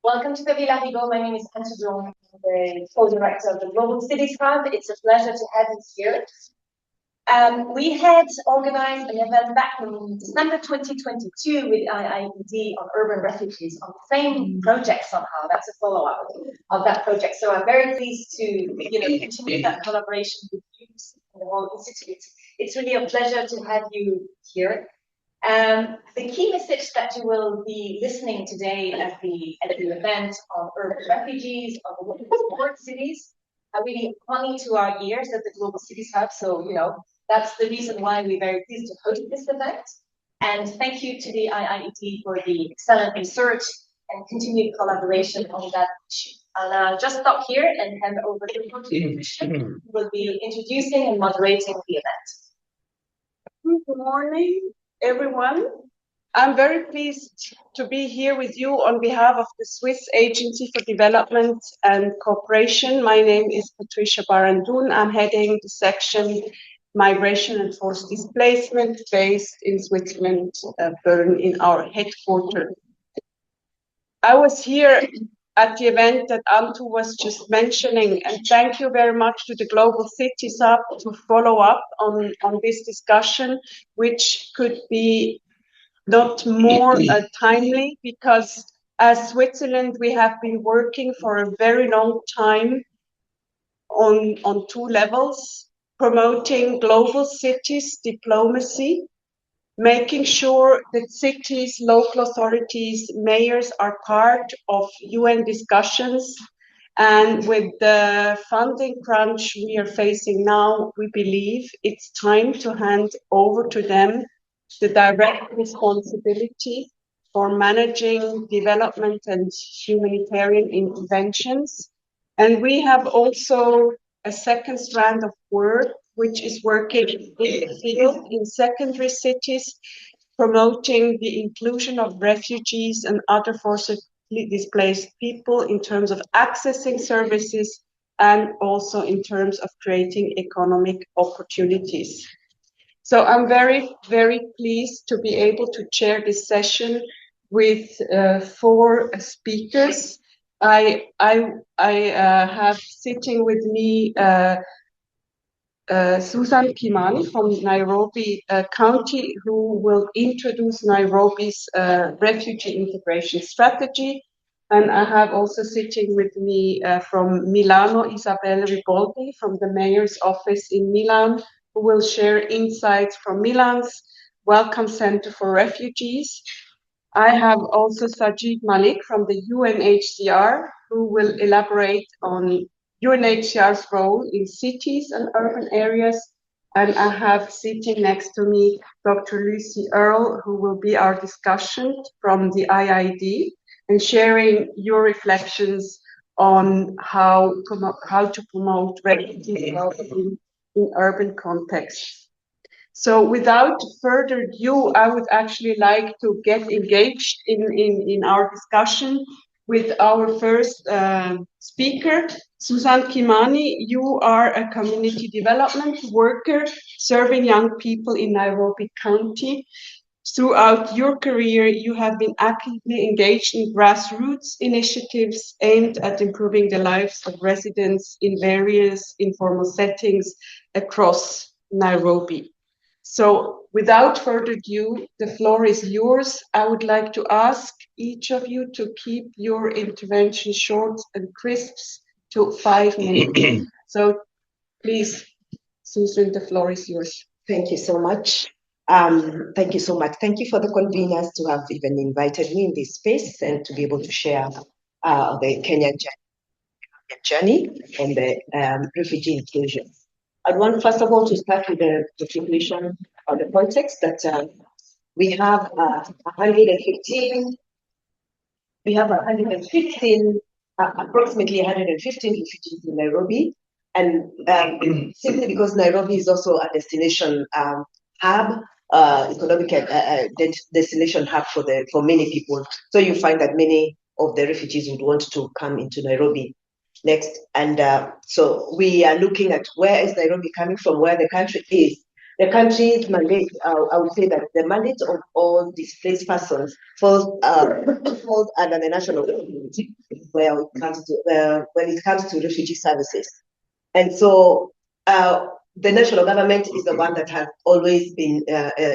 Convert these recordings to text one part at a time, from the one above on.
Welcome to the Villa Vigo. My name is Anta Bloom, the co-director of the Global Cities Hub. It's a pleasure to have you here. We had organized an event back in December 2022 with IIED on urban refugees on the same project somehow. That's a follow-up of that project. So I'm very pleased to continue that collaboration with you and the whole institute. It's really a pleasure to have you here. The key message that you will be listening today at the event on urban refugees, on the port cities, are really funny to our ears at the Global Cities Hub. So, that's the reason why we're very pleased to host this event. And thank you to the IIED for the excellent research and continued collaboration on that issue. I'll just stop here and hand over to Christian, who will be introducing and moderating the event. Good morning, everyone. I'm very pleased to be here with you on behalf of the Swiss Agency for Development and Cooperation. My name is Patricia Barandoun. I'm heading the section Migration and Forced Displacement based in Switzerland, Bern, in our headquarters. I was here at the event that Antu was just mentioning, and thank you very much to the Global Cities Hub to follow up on this discussion, which could be not more timely, because as Switzerland, we have been working for a very long time on two levels, promoting global cities diplomacy, making sure that cities, local authorities, mayors are part of UN discussions. And with the funding crunch we are facing now, we believe it's time to hand over to them the direct responsibility for managing development and humanitarian interventions. And we have also a second strand of work, which is working in the field in secondary cities, promoting the inclusion of refugees and other forcibly displaced people in terms of accessing services and also in terms of creating economic opportunities. So I'm very, very pleased to be able to chair this session with four speakers. I have sitting with me Susan Kimani from Nairobi County, who will introduce Nairobi's refugee integration strategy. And I have also sitting with me from Milano, Isabella Riboldi from the mayor's office in Milan, who will share insights from Milan's Welcome Center for Refugees. I have also Sajid Malik from the UNHCR, who will elaborate on UNHCR's role in cities and urban areas. And I have sitting next to me Dr. Lucy Earle, who will be our discussant from the IIED and sharing your reflections on how to promote refugee development in urban contexts. So without further ado, I would actually like to get engaged in our discussion with our first speaker, Susan Kimani. You are a community development worker serving young people in Nairobi County. Throughout your career, you have been actively engaged in grassroots initiatives aimed at improving the lives of residents in various informal settings across Nairobi. So without further ado, the floor is yours. I would like to ask each of you to keep your intervention short and crisp to 5 minutes. So please, Susan, the floor is yours. Thank you so much. Thank you so much. Thank you for the conveners to have even invited me in this space and to be able to share the Kenyan journey and the refugee inclusion. I'd want, first of all, to start with the situation or the context that we have 115, approximately 115 refugees in Nairobi. And simply because Nairobi is also a destination hub, economic destination hub for many people. So you find that many of the refugees would want to come into Nairobi next. And so we are looking at where is Nairobi coming from, where the country is. The country's mandate, I would say that the mandate of all displaced persons falls under the national government. when it comes to refugee services. And so the national government is the one that has always been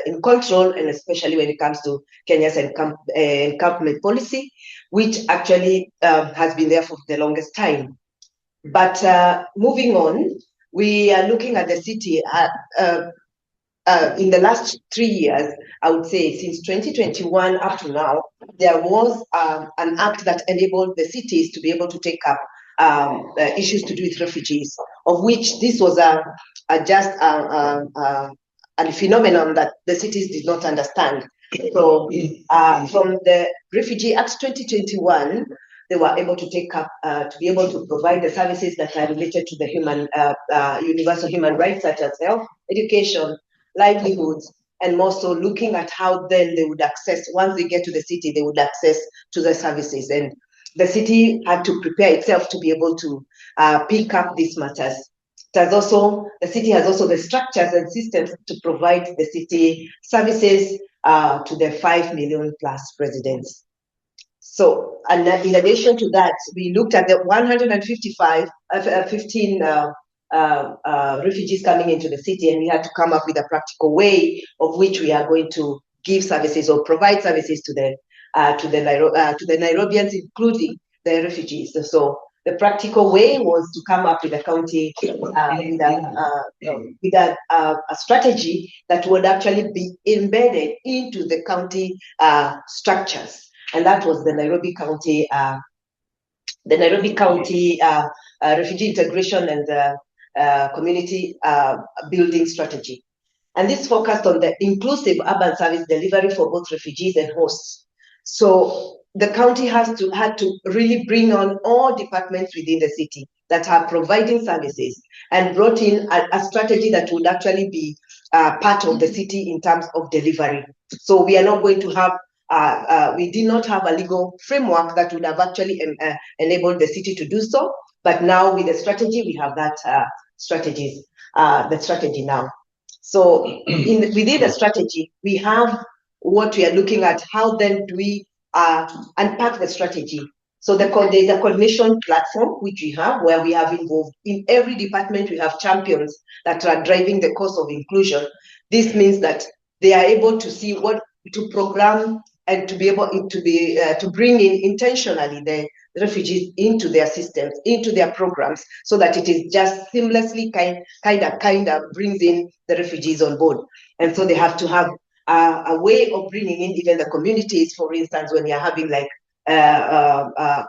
in control, and especially when it comes to Kenya's encampment policy, which actually has been there for the longest time. But moving on, we are looking at the city in the last 3 years, I would say since 2021 up to now, there was an act that enabled the cities to be able to take up issues to do with refugees, of which this was just a phenomenon that the cities did not understand. So from the Refugee Act 2021, they were able to take up, to be able to provide the services that are related to the universal human rights, such as health, education, livelihoods, and more so looking at how then they would access, once they get to the city, they would access to the services. And the city had to prepare itself to be able to pick up these matters. The city has also the structures and systems to provide the city services to the 5 million plus residents. So, and in addition to that, we looked at the 15 refugees coming into the city, and we had to come up with a practical way of which we are going to give services or provide services to the Nairobians, including the refugees. So the practical way was to come up with a county with a strategy that would actually be embedded into the county structures, and that was the Nairobi County refugee integration and community building strategy. And this focused on the inclusive urban service delivery for both refugees and hosts. So the county had to really bring on all departments within the city that are providing services, and brought in a strategy that would actually be part of the city in terms of delivery. So we are not going to have we did not have a legal framework that would have actually enabled the city to do so. But now with the strategy, we have that strategy now. So within the strategy, we have what we are looking at. How then do we unpack the strategy? So there's a coordination platform, which we have, where we have involved in every department. We have champions that are driving the cause of inclusion. This means that they are able to see what to program and to be able to bring in intentionally the refugees into their systems, into their programs, so that it is just seamlessly kind of brings in the refugees on board. And so they have to have a way of bringing in even the communities. For instance, when you're having like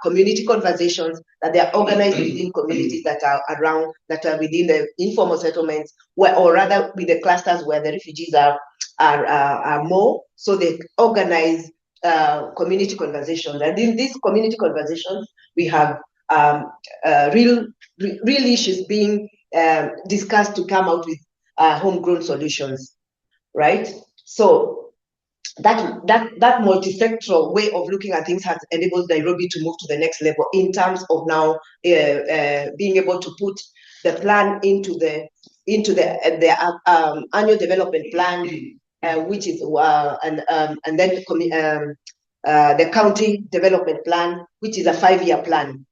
community conversations, that they are organized within communities that are around, that are within the informal settlements, or rather with the clusters where the refugees are more. So they organize community conversations, and in these community conversations, we have real issues being discussed to come out with homegrown solutions, right? So that multi-sectoral way of looking at things has enabled Nairobi to move to the next level in terms of now being able to put the plan into the annual development plan, which is and then the county development plan, which is a 5-year plan.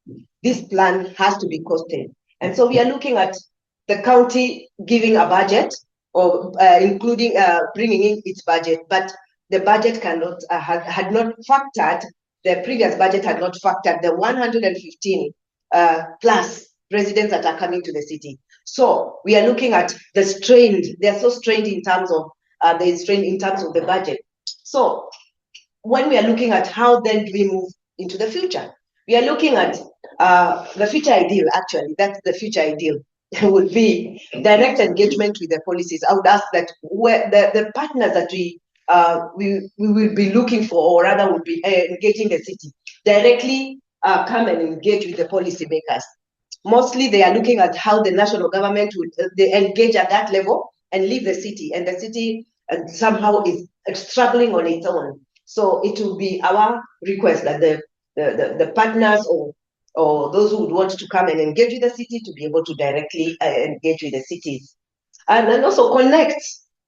This plan has to be costed, and so we are looking at the county giving a budget, or including bringing in its budget, but the budget cannot had not factored, the previous budget had not factored the 115 plus residents that are coming to the city. So we are looking at the strained, they're so strained in terms of the budget. So when we are looking at how then do we move into the future, we are looking at the future ideal. Actually, that's the future ideal. Would be direct engagement with the policies. I would ask that where the partners that we will be looking for, or rather would be engaging the city, directly come and engage with the policymakers. Mostly they are looking at how the national government would they engage at that level and leave the city, and the city somehow is struggling on its own. So it will be our request that the partners or those who would want to come and engage with the city to be able to directly engage with the cities, and also connect.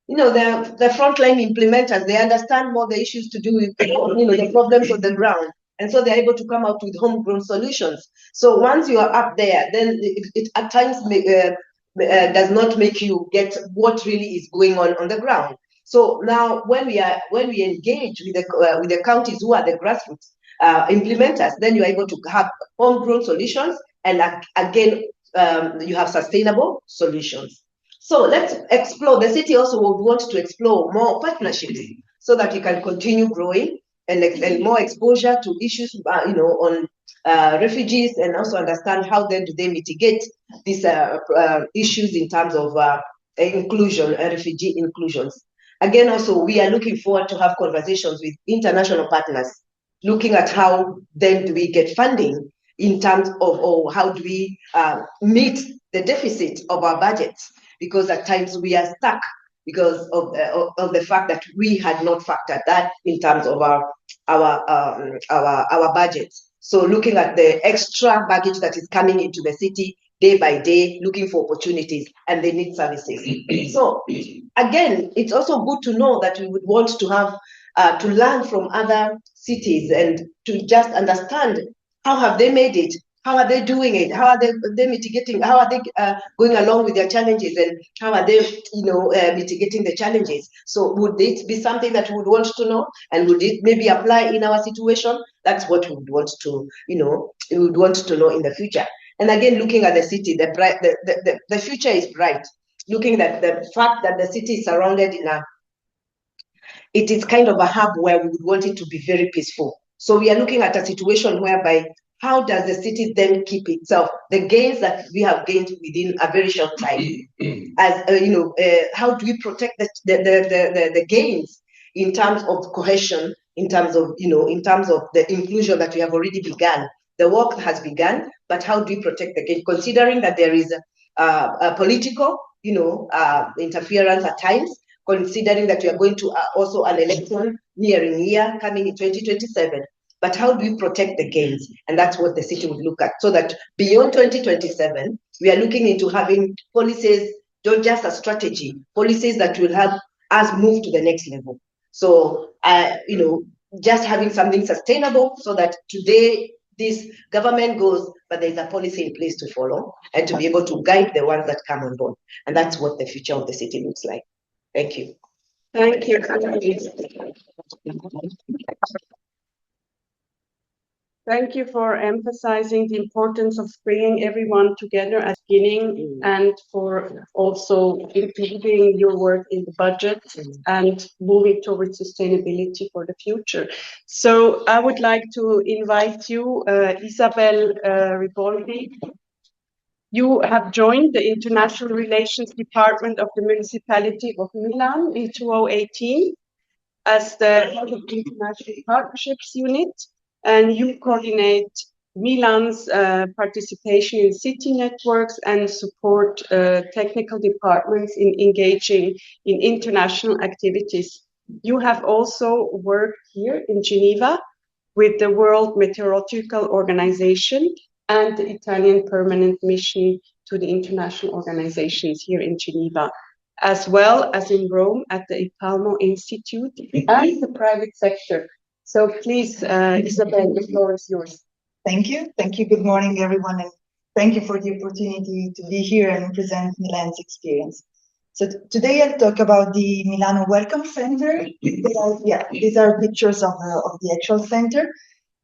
The frontline implementers, they understand more the issues to do with the problems on the ground. And so they're able to come out with homegrown solutions. So once you are up there, then it at times does not make you get what really is going on the ground. So now when we engage with the counties who are the grassroots implementers, then you're able to have homegrown solutions, and again, you have sustainable solutions. So let's explore. The city also would want to explore more partnerships so that we can continue growing and more exposure to issues, on refugees, and also understand how then do they mitigate these issues in terms of inclusion, refugee inclusions. Again, also, we are looking forward to have conversations with international partners, looking at how then do we get funding in terms of, or how do we meet the deficit of our budgets, because at times we are stuck because of the fact that we had not factored that in terms of our budgets. So looking at the extra baggage that is coming into the city day by day, looking for opportunities, and they need services. So again, it's also good to know that we would want to have to learn from other cities and to just understand how have they made it, how are they doing it, how are they mitigating, how are they going along with their challenges, and how are they mitigating the challenges. So would it be something that we would want to know, and would it maybe apply in our situation? That's what we would want to we would want to know in the future. And again, looking at the city, the future is bright. Looking at the fact that the city is surrounded it is kind of a hub where we would want it to be very peaceful. So we are looking at a situation whereby how does the city then keep itself, the gains that we have gained within a very short time, as how do we protect the gains in terms of cohesion, in terms of the inclusion that we have already begun. The work has begun, but how do we protect the gain, considering that there is a political interference at times, considering that we are going to also an election nearing year coming in 2027. But how do we protect the gains? And that's what the city would look at. So that beyond 2027, we are looking into having policies, not just a strategy, policies that will help us move to the next level. So, just having something sustainable so that today this government goes, but there's a policy in place to follow and to be able to guide the ones that come on board. And that's what the future of the city looks like. Thank you. Thank you. Thank you for emphasizing the importance of bringing everyone together at the beginning, and for also including your work in the budget and moving towards sustainability for the future. So I would like to invite you, Isabel Riboldi. You have joined the International Relations Department of the Municipality of Milan in 2018 as the head of the International Partnerships Unit, and you coordinate Milan's participation in city networks and support technical departments in engaging in international activities. You have also worked here in Geneva with the World Meteorological Organization and the Italian Permanent Mission to the international organizations here in Geneva, as well as in Rome at the IPALMO Institute and the private sector. So please, Isabel, the floor is yours. Thank you. Thank you. Good morning, everyone. And thank you for the opportunity to be here and present Milan's experience. So today I'll talk about the Milano Welcome Center. These are pictures of the actual center.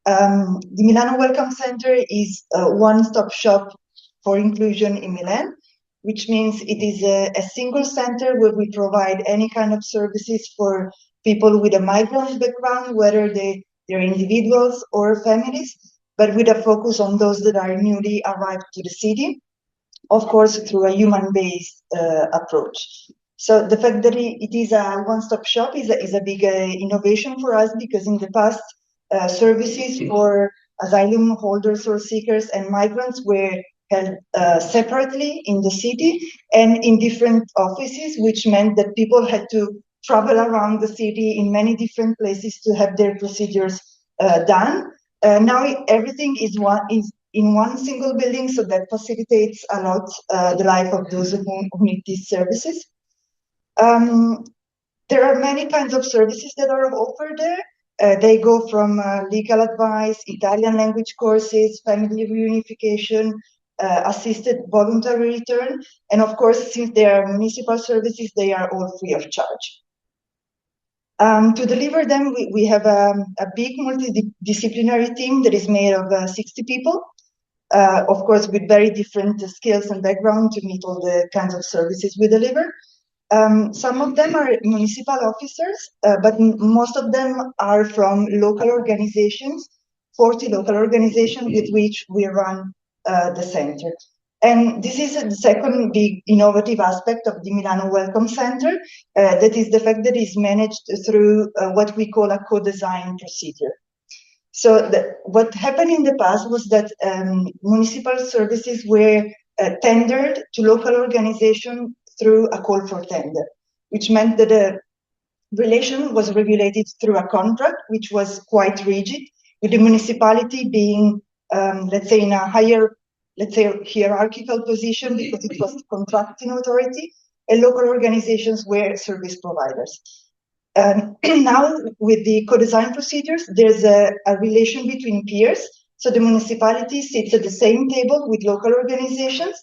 The Milano Welcome Center is a one-stop shop for inclusion in Milan, which means it is a single center where we provide any kind of services for people with a migrant background, whether they're individuals or families, but with a focus on those that are newly arrived to the city, of course, through a human-based approach. So the fact that it is a one-stop shop is a big innovation for us, because in the past, services for asylum holders or seekers and migrants were held separately in the city and in different offices, which meant that people had to travel around the city in many different places to have their procedures done. Now everything is in one single building, so that facilitates a lot the life of those who need these services. There are many kinds of services that are offered there. They go from legal advice, Italian language courses, family reunification, assisted voluntary return, and of course, since they are municipal services, they are all free of charge. To deliver them, we have a big multidisciplinary team that is made of 60 people, of course, with very different skills and background to meet all the kinds of services we deliver. Some of them are municipal officers, but most of them are from local organizations, 40 local organizations with which we run the center. And this is the second big innovative aspect of the Milano Welcome Center, that is the fact that it's managed through what we call a co-design procedure. So what happened in the past was that municipal services were tendered to local organizations through a call for tender, which meant that the relation was regulated through a contract, which was quite rigid, with the municipality being, let's say, in a higher, let's say, hierarchical position because it was the contracting authority, and local organizations were service providers. Now, with the co-design procedures, there's a relation between peers. So the municipality sits at the same table with local organizations.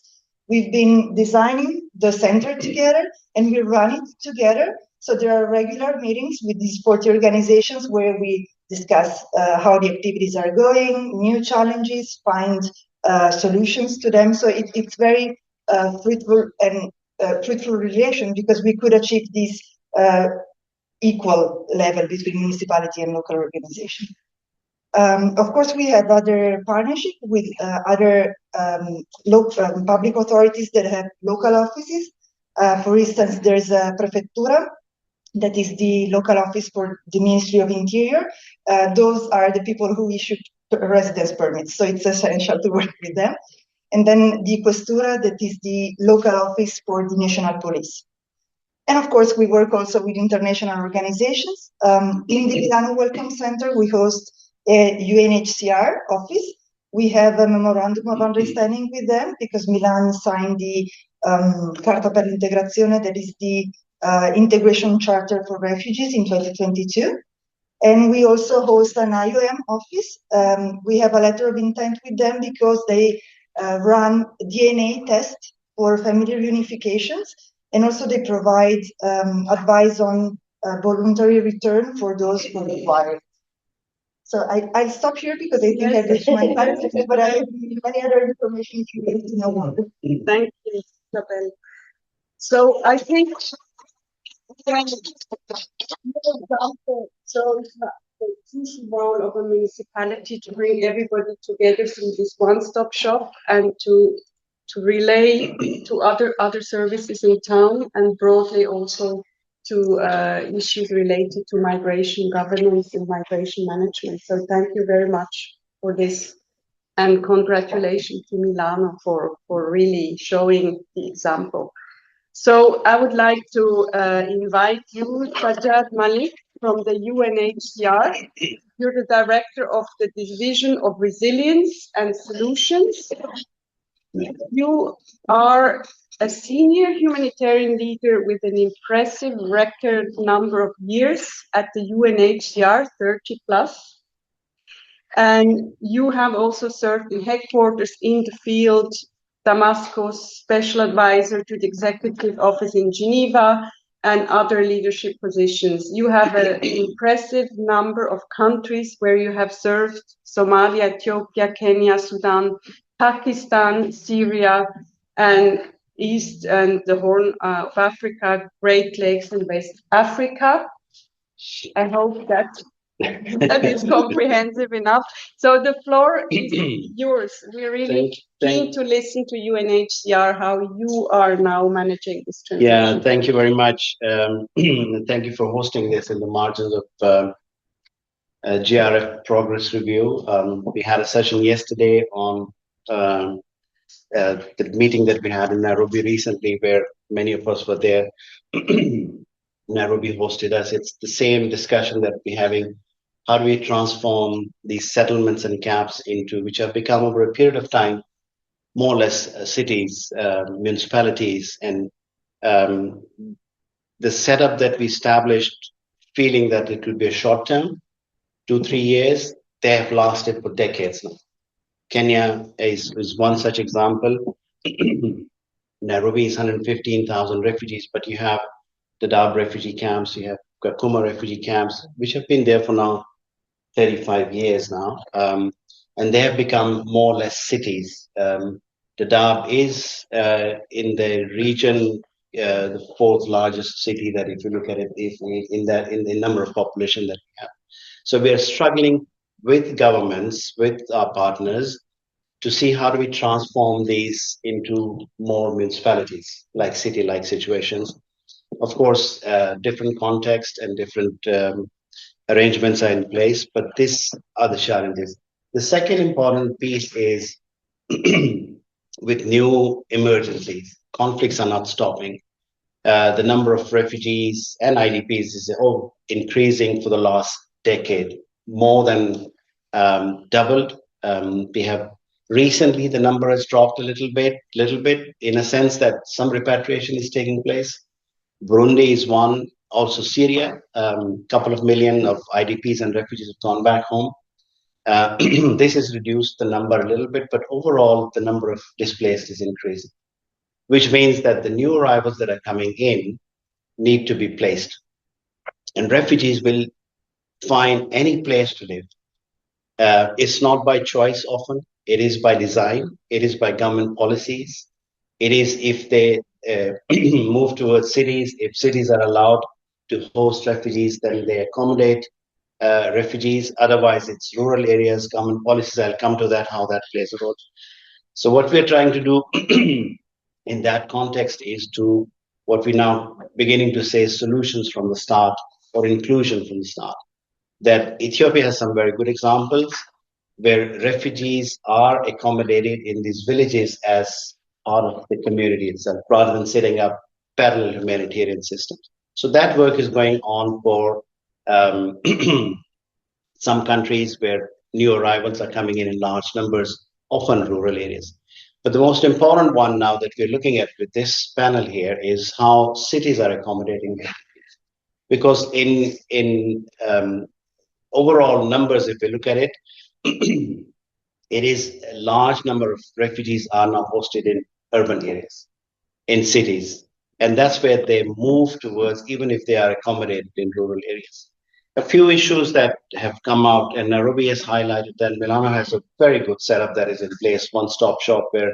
We've been designing the center together and we run it together. So there are regular meetings with these 40 organizations where we discuss how the activities are going, new challenges, find solutions to them. So it's very fruitful and fruitful relation because we could achieve this equal level between municipality and local organization. Of course, we have other partnership with other local public authorities that have local offices. For instance, there's a prefettura, that is the local office for the Ministry of Interior. Those are the people who issue residence permits, so it's essential to work with them. And then the questura, that is the local office for the National Police. And of course, we work also with international organizations. In the Milano Welcome Center, we host a UNHCR office. We have a memorandum of understanding with them because Milan signed the Carta per l'Integrazione, that is the integration charter for refugees in 2022. And we also host an IOM office. We have a letter of intent with them because they run DNA tests for family reunifications. And also they provide advice on voluntary return for those who require it. So I'll stop here because I think I've reached my time, but I have many other information if you need to know more. Thank you, Isabel. So I think so it's the crucial role of a municipality to bring everybody together through this one-stop shop and to relay to other services in town and broadly also to issues related to migration governance and migration management. So thank you very much for this, and congratulations to Milano for really showing the example. So I would like to invite you, Sajjad Malik, from the UNHCR. You're the director of the Division of Resilience and Solutions. You are a senior humanitarian leader with an impressive record number of years at the UNHCR, 30 plus. And you have also served in headquarters in the field, Damascus, special advisor to the executive office in Geneva, and other leadership positions. You have an impressive number of countries where you have served: Somalia, Ethiopia, Kenya, Sudan, Pakistan, Syria, and East and the Horn of Africa, Great Lakes, and West Africa. I hope that that is comprehensive enough. So the floor is yours. We're really keen to listen to UNHCR, how you are now managing this transition. Yeah, thank you very much. Thank you for hosting this in the margins of GRF Progress Review. We had a session yesterday on the meeting that we had in Nairobi recently, where many of us were there. Nairobi hosted us. It's the same discussion that we're having. How do we transform these settlements and camps into, which have become over a period of time, more or less cities, municipalities, and the setup that we established, feeling that it will be a short term, 2-3 years, they have lasted for decades now. Kenya is one such example. Nairobi is 115,000 refugees, but you have the Dadaab refugee camps, you have Kakuma refugee camps, which have been there for now 35 years now, and they have become more or less cities. Dadaab is in the region the fourth largest city that, if you look at it, in the number of population that we have. So we are struggling with governments, with our partners, to see how do we transform these into more municipalities, like city-like situations. Of course, different context and different arrangements are in place, but these are the challenges. The second important piece is with new emergencies, conflicts are not stopping. The number of refugees and IDPs is increasing for the last decade, more than doubled. We have recently, the number has dropped a little bit in a sense that some repatriation is taking place. Burundi is one, also Syria, couple of million of IDPs and refugees have gone back home. This has reduced the number a little bit, but overall the number of displaced is increasing, which means that the new arrivals that are coming in need to be placed. And refugees will find any place to live. It's not by choice often, it is by design, it is by government policies. It is if they move towards cities, if cities are allowed to host refugees, then they accommodate refugees. Otherwise, it's rural areas, government policies. I'll come to that, how that plays a role. So what we're trying to do in that context is to what we now beginning to say solutions from the start or inclusion from the start. That Ethiopia has some very good examples where refugees are accommodated in these villages as part of the community itself, rather than setting up parallel humanitarian systems. So that work is going on for some countries where new arrivals are coming in large numbers, often rural areas. But the most important one now that we're looking at with this panel here is how cities are accommodating refugees. Because in overall numbers, if we look at it, it is a large number of refugees are now hosted in urban areas, in cities. And that's where they move towards, even if they are accommodated in rural areas. A few issues that have come out, and Nairobi has highlighted that Milano has a very good setup that is in place, one-stop shop where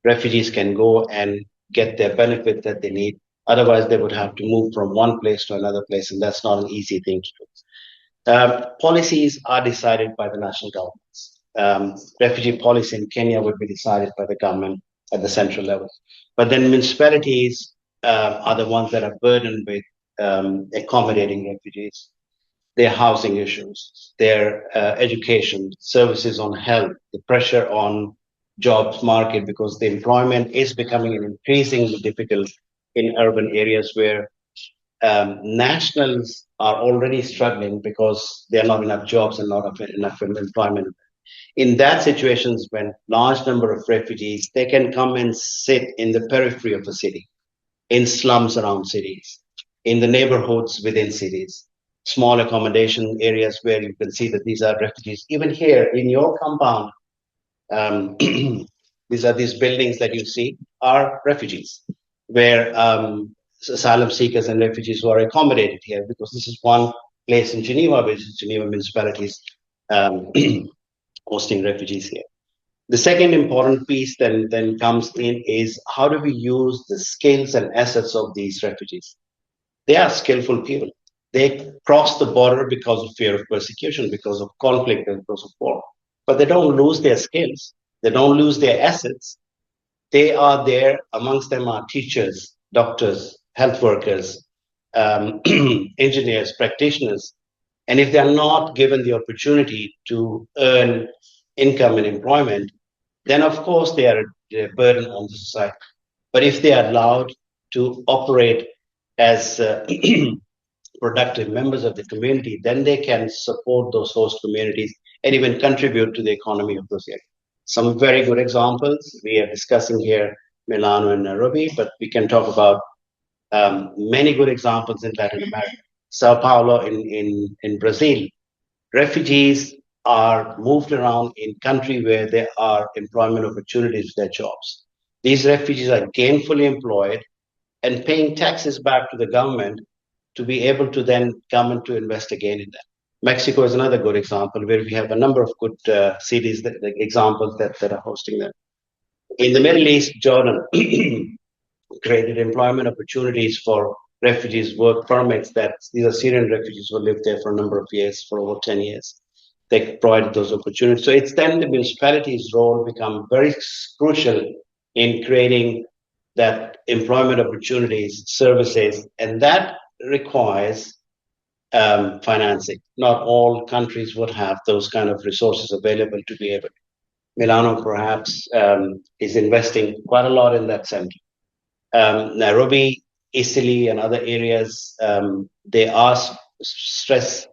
refugees can go and get their benefit that they need. Otherwise, they would have to move from one place to another place, and that's not an easy thing to do. Policies are decided by the national governments. Refugee policy in Kenya would be decided by the government at the central level. But then municipalities are the ones that are burdened with accommodating refugees, their housing issues, their education, services on health, the pressure on jobs market, because the employment is becoming increasingly difficult in urban areas where nationals are already struggling because there are not enough jobs and not enough employment. In that situations, when large number of refugees, they can come and sit in the periphery of the city, in slums around cities, in the neighborhoods within cities, small accommodation areas where you can see that these are refugees. Even here in your compound, these buildings that you see are refugees, where asylum seekers and refugees who are accommodated here, because this is one place in Geneva, which is Geneva municipalities hosting refugees here. The second important piece then comes in is how do we use the skills and assets of these refugees? They are skillful people. They cross the border because of fear of persecution, because of conflict, and because of war. But they don't lose their skills. They don't lose their assets. They are there. Amongst them are teachers, doctors, health workers, engineers, practitioners. And if they are not given the opportunity to earn income and employment, then of course they are a burden on the society. But if they are allowed to operate as productive members of the community, then they can support those host communities and even contribute to the economy of those areas. Some very good examples we are discussing here, Milano and Nairobi, but we can talk about many good examples in Latin America. Sao Paulo in Brazil, refugees are moved around in country where there are employment opportunities for their jobs. These refugees are gainfully employed and paying taxes back to the government to be able to then government to invest again in them. Mexico is another good example where we have a number of good cities, examples that are hosting them. In the Middle East, Jordan created employment opportunities for refugees, work permits that these are Syrian refugees who lived there for a number of years, for over 10 years. They provided those opportunities. So it's then the municipality's role become very crucial in creating that employment opportunities, services, and that requires financing. Not all countries would have those kind of resources available to be able. Milano perhaps is investing quite a lot in that center. Nairobi, Italy, and other areas, they are stress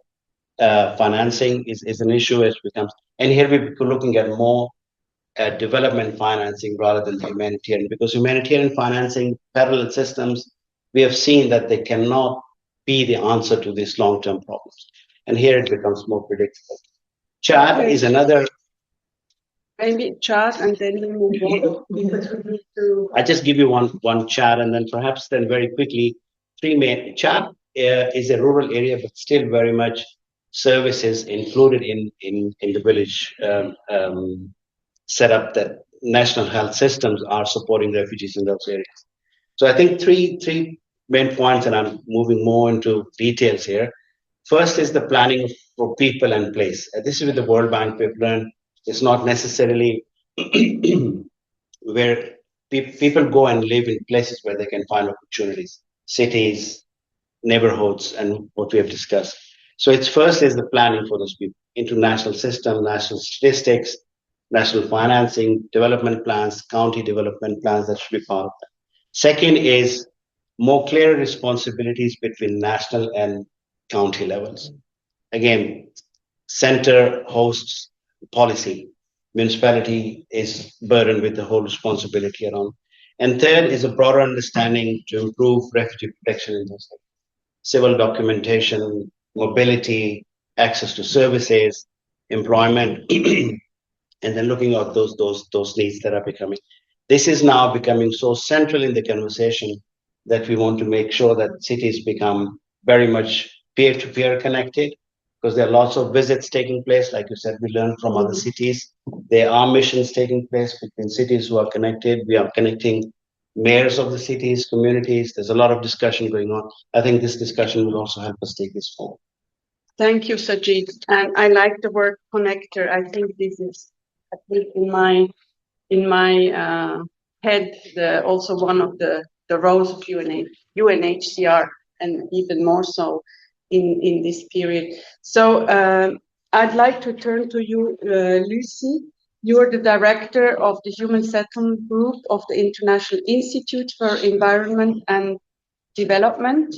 financing is an issue as becomes. And here we're looking at more development financing rather than humanitarian, because humanitarian financing, parallel systems, we have seen that they cannot be the answer to these long-term problems. And here it becomes more predictable. Chad is another. Maybe Chad, and then we move on because we need to. I just give you one Chad, and then perhaps then very quickly three main. Chad is a rural area, but still very much services included in the village setup that national health systems are supporting refugees in those areas. So I think three main points, and I'm moving more into details here. First is the planning for people and place. This is with the World Bank we've learned. It's not necessarily where people go and live in places where they can find opportunities, cities, neighborhoods, and what we have discussed. So it's first is the planning for those people, international system, national statistics, national financing, development plans, county development plans, that should be part of that. Second is more clear responsibilities between national and county levels. Again, center hosts policy, municipality is burdened with the whole responsibility around. And third is a broader understanding to improve refugee protection in those areas. Civil documentation, mobility, access to services, employment, and then looking at those needs that are becoming. This is now becoming so central in the conversation that we want to make sure that cities become very much peer-to-peer connected, because there are lots of visits taking place. Like you said, we learn from other cities. There are missions taking place between cities who are connected. We are connecting mayors of the cities, communities. There's a lot of discussion going on. I think this discussion will also help us take this forward. Thank you, Sajid. And I like the word connector. I think this is, at least in my head, also one of the roles of UNHCR, and even more so in this period. So I'd like to turn to you, Lucy. You're the director of the Human Settlement Group of the International Institute for Environment and Development.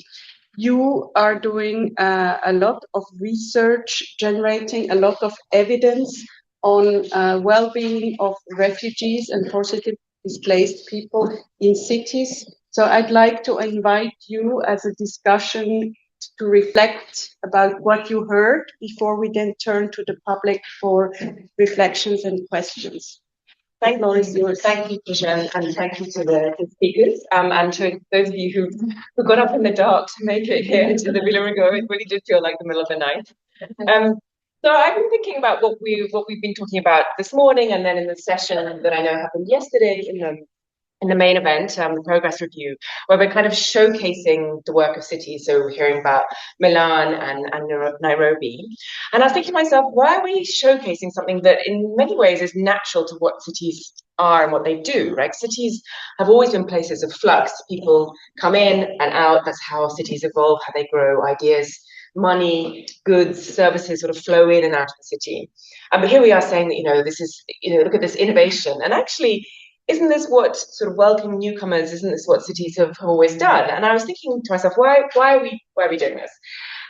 You are doing a lot of research, generating a lot of evidence on well-being of refugees and forcibly displaced people in cities. So I'd like to invite you as a discussion to reflect about what you heard before we then turn to the public for reflections and questions. Thank you, Kishan, and thank you to the speakers, and to those of you who got up in the dark to make it here to the Villa Rigo. It really did feel like the middle of the night. So I've been thinking about what we've been talking about this morning, and then in the session that I know happened yesterday in the main event, the progress review, where we're kind of showcasing the work of cities. So we're hearing about Milan and Nairobi. And I was thinking to myself, why are we showcasing something that in many ways is natural to what cities are and what they do, right? Cities have always been places of flux. People come in and out. That's how cities evolve, how they grow. Ideas, money, goods, services sort of flow in and out of the city. But here we are saying that, this is, look at this innovation. And actually, isn't this what sort of welcoming newcomers, isn't this what cities have always done? And I was thinking to myself, why are we doing this?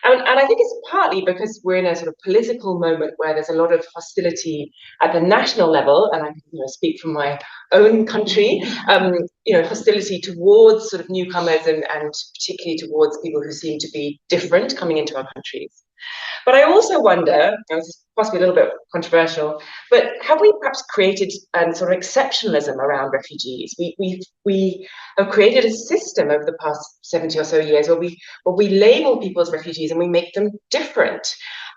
And I think it's partly because we're in a sort of political moment where there's a lot of hostility at the national level, and I can speak from my own country, hostility towards sort of newcomers and particularly towards people who seem to be different coming into our countries. But I also wonder, this is possibly a little bit controversial, but have we perhaps created sort of exceptionalism around refugees? We have created a system over the past 70 or so years where we label people as refugees and we make them different.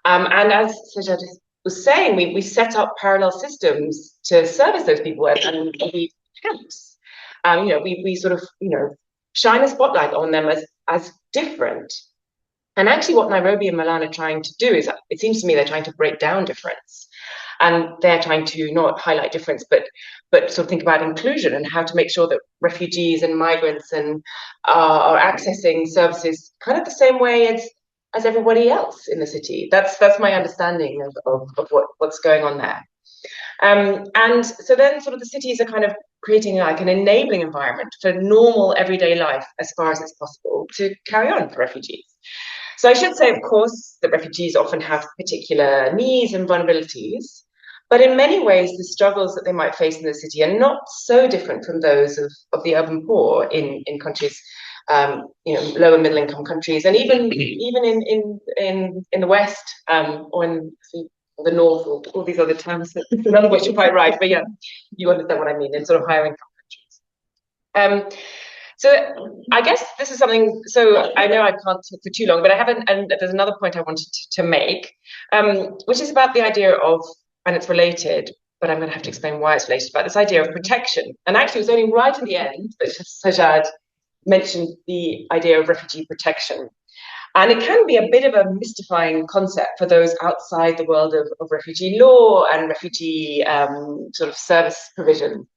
And as Sajad was saying, we set up parallel systems to service those people, and we camps. We sort of shine a spotlight on them as different. And actually what Nairobi and Milan are trying to do is, it seems to me, they're trying to break down difference. And they're trying to not highlight difference, but sort of think about inclusion and how to make sure that refugees and migrants are accessing services kind of the same way as everybody else in the city. That's my understanding of what's going on there. And so then sort of the cities are kind of creating like an enabling environment for normal everyday life as far as it's possible to carry on for refugees. So I should say, of course, that refugees often have particular needs and vulnerabilities, but in many ways, the struggles that they might face in the city are not so different from those of the urban poor in countries, low and middle income countries, and even in the West or in the North, or all these other terms, none of which are quite right, but yeah, you understand what I mean, in sort of higher income countries. So I guess this is something, so I know I can't talk for too long, but and there's another point I wanted to make, which is about the idea of, and it's related, but I'm going to have to explain why it's related, about this idea of protection. And actually it was only right at the end that Sajad mentioned the idea of refugee protection. And it can be a bit of a mystifying concept for those outside the world of refugee law and refugee sort of service provision.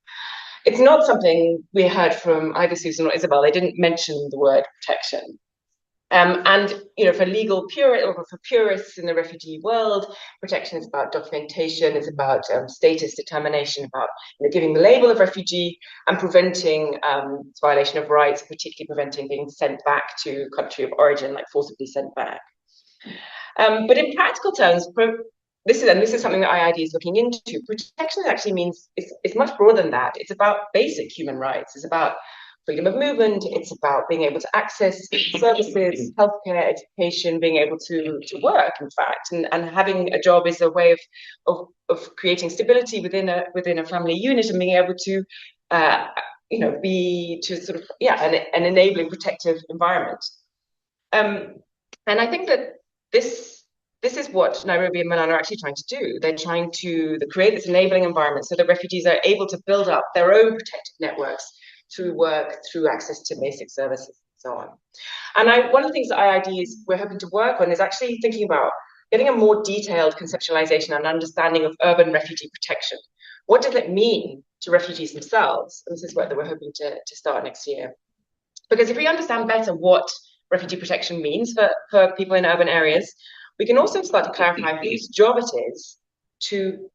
It's not something we heard from either Susan or Isabel. They didn't mention the word protection. And for legal purists or for purists in the refugee world, protection is about documentation, it's about status determination, about giving the label of refugee and preventing violation of rights, particularly preventing being sent back to country of origin, like forcibly sent back. But in practical terms, this is something that IIED is looking into. Protection actually means it's much broader than that. It's about basic human rights. It's about freedom of movement. It's about being able to access services, healthcare, education, being able to work, in fact, and having a job is a way of creating stability within a family unit and being able to be to sort of an enabling protective environment. And I think that this is what Nairobi and Milan are actually trying to do. They're trying to create this enabling environment so that refugees are able to build up their own protective networks through work, through access to basic services, and so on. And one of the things that IIED we're hoping to work on is actually thinking about getting a more detailed conceptualization and understanding of urban refugee protection. What does it mean to refugees themselves? And this is work that we're hoping to start next year. Because if we understand better what refugee protection means for people in urban areas, we can also start to clarify whose job it is to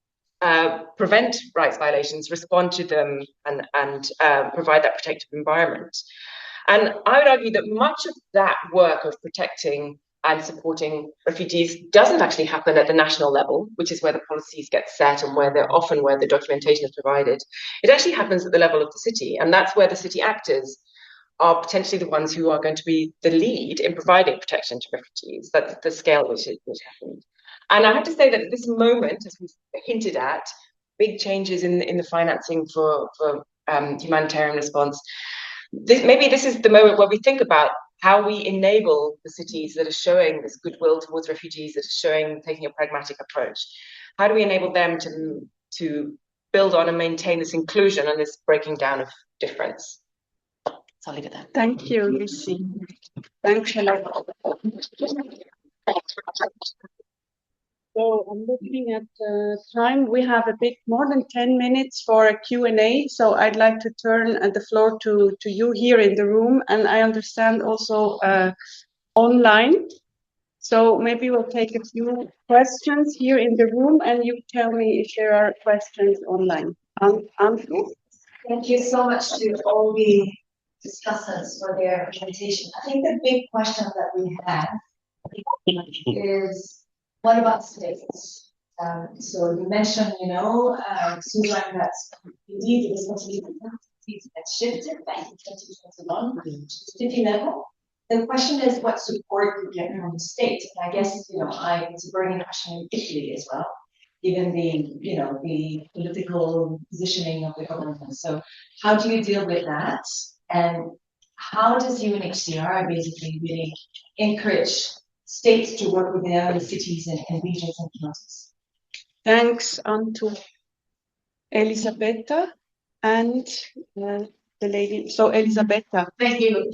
prevent rights violations, respond to them, and provide that protective environment. And I would argue that much of that work of protecting and supporting refugees doesn't actually happen at the national level, which is where the policies get set and where the documentation is provided. It actually happens at the level of the city, and that's where the city actors are potentially the ones who are going to be the lead in providing protection to refugees. That's the scale which happened. And I have to say that at this moment, as we hinted at, big changes in the financing for humanitarian response. Maybe this is the moment where we think about how we enable the cities that are showing this goodwill towards refugees, that are taking a pragmatic approach. How do we enable them to build on and maintain this inclusion and this breaking down of difference? So I'll leave it there. Thank you, Lucy. Thanks a lot. So I'm looking at the time. We have a bit more than 10 minutes for a Q&A. So I'd like to turn the floor to you here in the room. And I understand also online. So maybe we'll take a few questions here in the room and you tell me if there are questions online. Thank you so much to all the discussants for their presentation. I think the big question that we have is, what about states? So you mentioned, Susan, that indeed it is possible cities that shifted back in 2021 to the city level. The question is what support you get from the state. And I guess, it's a burning question in Italy as well, given the political positioning of the government. So how do you deal with that? And how does UNHCR basically really encourage states to work with their cities and regions and counties? Thanks, Anto. Elisabetta and the lady. So, Elisabetta. Thank you.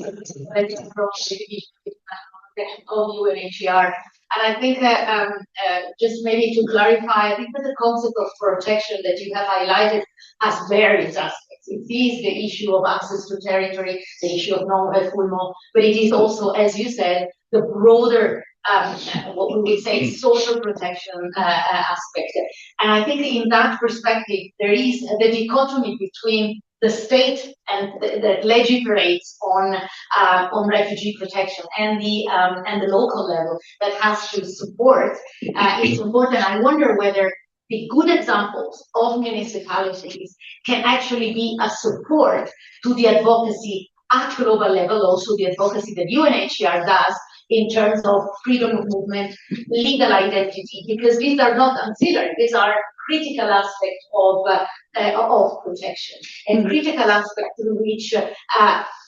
Of UNHCR. And I think that just maybe to clarify, I think that the concept of protection that you have highlighted has various aspects. It is the issue of access to territory, the issue of non-refoulement, but it is also, as you said, the broader, what we would say, social protection aspect. And I think in that perspective, there is the dichotomy between the state and that legiferates on refugee protection and the local level that has to support its support. And I wonder whether the good examples of municipalities can actually be a support to the advocacy at global level, also the advocacy that UNHCR does in terms of freedom of movement, legal identity, because these are not ancillary, these are critical aspects of protection, and critical aspects through which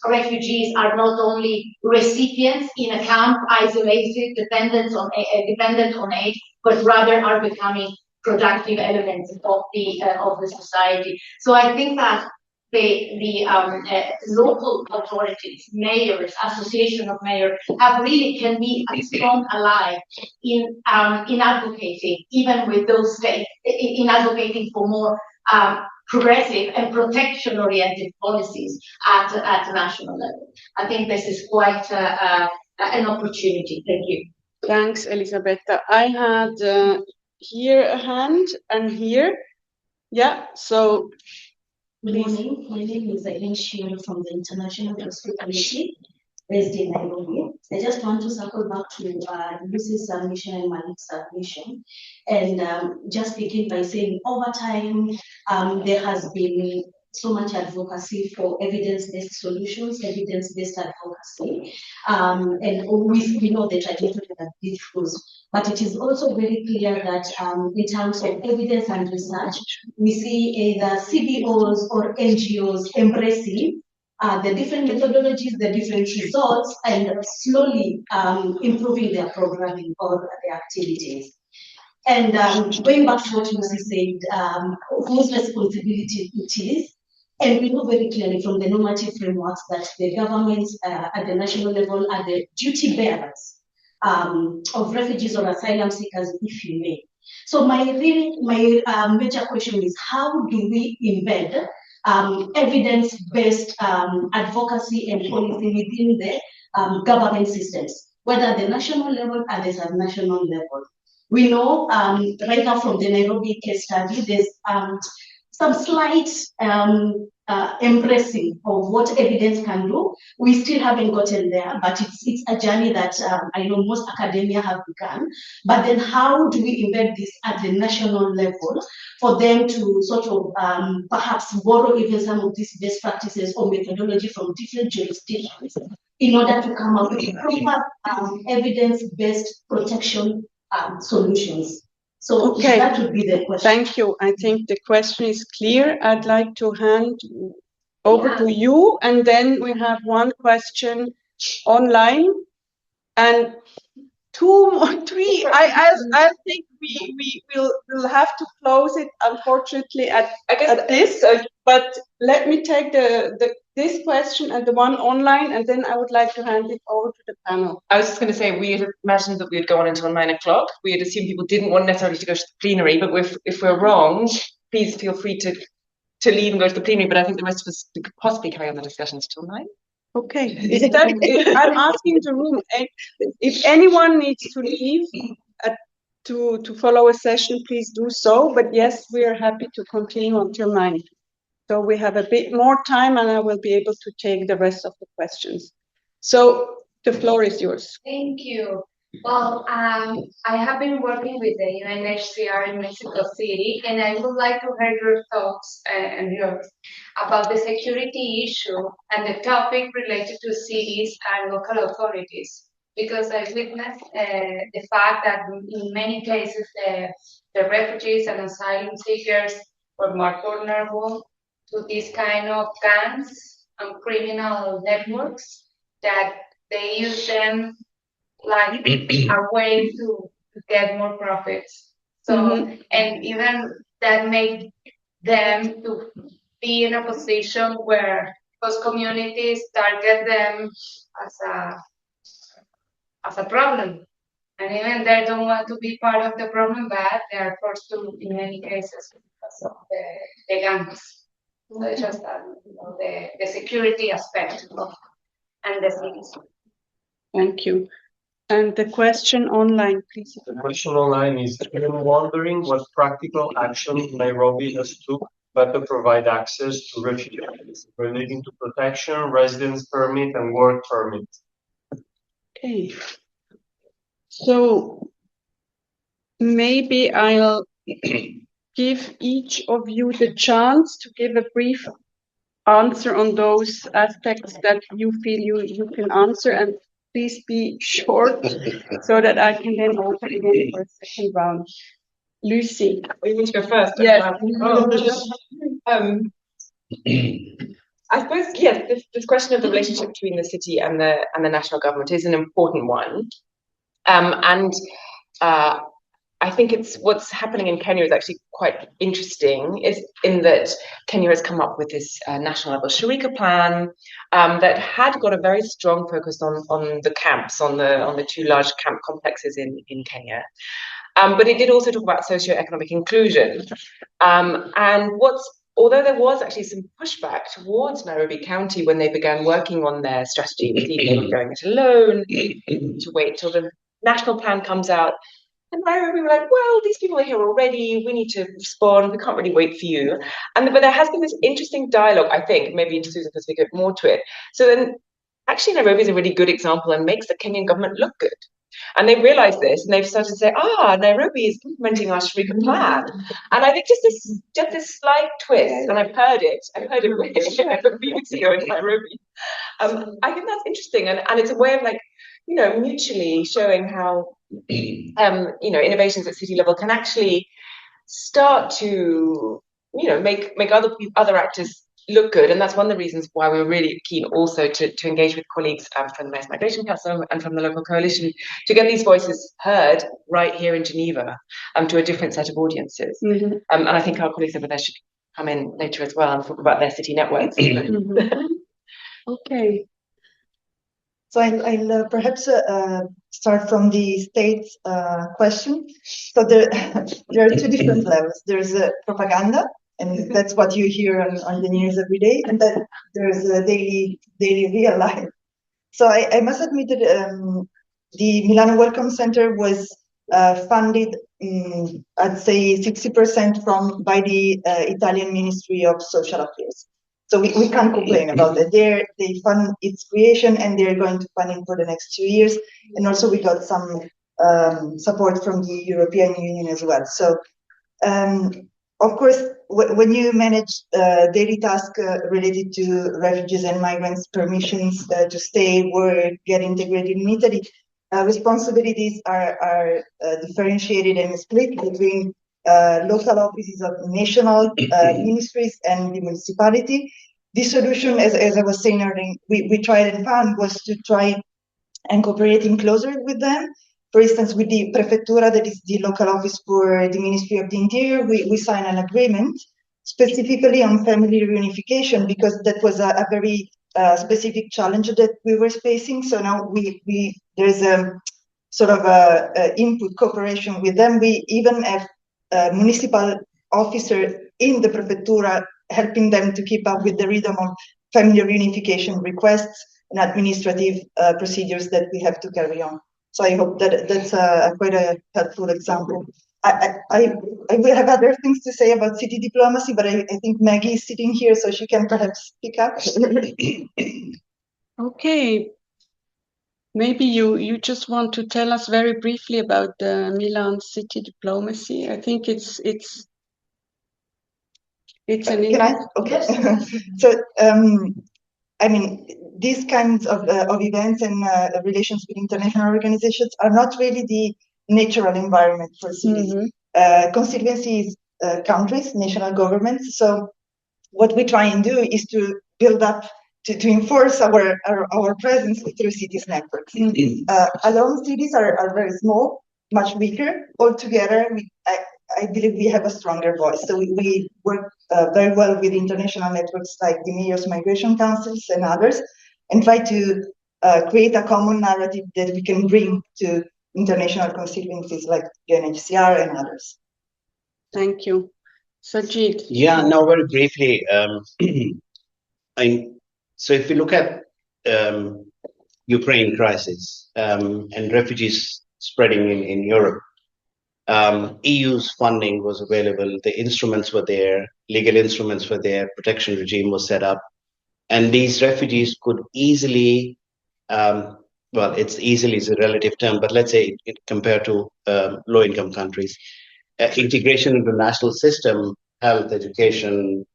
refugees are not only recipients in a camp, isolated, dependent on aid, but rather are becoming productive elements of the society. So I think that the local authorities, mayors, association of mayors, can be a strong ally in advocating, even with those states, in advocating for more progressive and protection-oriented policies at the national level. I think this is quite an opportunity. Thank you. Thanks, Elisabetta. I had here a hand and here. Yeah, so good morning. My name is Aileen Shearer from the International Rescue Committee based in Nairobi. I just want to circle back to Lucy's submission and Malik's submission, and just begin by saying over time there has been so much advocacy for evidence-based solutions, evidence-based advocacy, and we know the trajectory that this goes. But it is also very clear that in terms of evidence and research, we see either CBOs or NGOs embracing the different methodologies, the different results, and slowly improving their programming or their activities. And going back to what Lucy said, whose responsibility it is, and we know very clearly from the normative frameworks that the governments at the national level are the duty bearers of refugees or asylum seekers, if you may. So my major question is, how do we embed evidence-based advocacy and policy within the government systems, whether at the national level or the subnational level? We know right now from the Nairobi case study, there's some slight embracing of what evidence can do. We still haven't gotten there, but it's a journey that I know most academia have begun. But then how do we embed this at the national level for them to sort of perhaps borrow even some of these best practices or methodology from different jurisdictions in order to come up with proper evidence-based protection solutions? So okay, that would be the question. Thank you. I think the question is clear. I'd like to hand over to you, and then we have one question online, and two more, three. I think we'll have to close it, unfortunately, at this. But let me take this question and the one online, and then I would like to hand it over to the panel. I was just going to say, we had imagined that we would go on until 9 o'clock. We had assumed people didn't want necessarily to go to the plenary, but if we're wrong, please feel free to leave and go to the plenary. But I think the rest of us could possibly carry on the discussions till 9. Okay. I'm asking the room, if anyone needs to leave to follow a session, please do so. But yes, we are happy to continue until 9. So we have a bit more time, and I will be able to take the rest of the questions. So the floor is yours. Thank you. Well, I have been working with the UNHCR in Mexico City, and I would like to hear your thoughts and yours about the security issue and the topic related to cities and local authorities. Because I witnessed the fact that in many cases the refugees and asylum seekers were more vulnerable to these kind of gangs and criminal networks that they use them like a way to get more profits. So, and even that make them to be in a position where those communities target them as a problem. And even they don't want to be part of the problem, but they are forced to in many cases because of the gangs. So it's just the security aspect of and the cities. Thank you. And the question online, please. The question online is, I'm wondering what practical action Nairobi has took better provide access to refugees relating to protection, residence permit, and work permit. Okay. So maybe I'll give each of you the chance to give a brief answer on those aspects that you feel you can answer, and please be short so that I can then open again for a second round. Lucy. You want to go first? Yes. I suppose, yes, this question of the relationship between the city and the national government is an important one. I think it's what's happening in Kenya is actually quite interesting, is in that Kenya has come up with this national level Sharika plan that had got a very strong focus on the camps, on the two large camp complexes in Kenya. But it did also talk about socio-economic inclusion. Although there was actually some pushback towards Nairobi County when they began working on their strategy, they were going it alone, to wait till the national plan comes out. And Nairobi were like, well, these people are here already, we need to respond, we can't really wait for you. But there has been this interesting dialogue, I think, maybe Susan can speak a bit more to it. So then actually Nairobi is a really good example and makes the Kenyan government look good. And they realized this, and they've started to say, Nairobi is implementing our Sharika plan. And I think just this slight twist, and I've heard it a few weeks ago in Nairobi. I think that's interesting, and it's a way of mutually showing how innovations at city level can actually start to make other actors look good. And that's one of the reasons why we were really keen also to engage with colleagues from the Mass Migration Council and from the local coalition to get these voices heard right here in Geneva to a different set of audiences. And I think our colleagues over there should come in later as well and talk about their city networks. Okay. So I'll perhaps start from the state's question. So there are two different levels. There's propaganda, and that's what you hear on the news every day, and then there's daily real life. So I must admit that the Milano Welcome Center was funded, I'd say 60% by the Italian Ministry of Social Affairs. So we can't complain about that. They fund its creation, and they're going to fund it for the next 2 years. And also we got some support from the European Union as well. So of course, when you manage daily tasks related to refugees and migrants, permissions to stay, work, get integrated in Italy, responsibilities are differentiated and split between local offices of national ministries and the municipality. The solution, as I was saying earlier, we tried and found was to try and cooperating closer with them. For instance, with the Prefettura, that is the local office for the Ministry of the Interior, we signed an agreement specifically on family reunification, because that was a very specific challenge that we were facing. So now there's a sort of a input cooperation with them. We even have a municipal officer in the Prefettura helping them to keep up with the rhythm of family reunification requests and administrative procedures that we have to carry on. So I hope that that's quite a helpful example. I will have other things to say about city diplomacy, but I think Maggie is sitting here, so she can perhaps speak up. Okay. Maybe you just want to tell us very briefly about the Milan city diplomacy. I think it's an Can I? Okay. So, I mean, these kinds of events and relations with international organizations are not really the natural environment for cities. Constituencies, countries, national governments. So what we try and do is to build up, to enforce our presence through cities networks. Alone, cities are very small, much weaker. All together, I believe we have a stronger voice. So we work very well with international networks like the Mayors Migration Councils and others, and try to create a common narrative that we can bring to international constituencies like UNHCR and others. Thank you. Sajid. Yeah, now very briefly, so if we look at Ukraine crisis and refugees spreading in Europe, EU's funding was available, the instruments were there, legal instruments were there, protection regime was set up, and these refugees could easily, well, it's easily is a relative term, but let's say compared to low-income countries, integration into national system, health, education,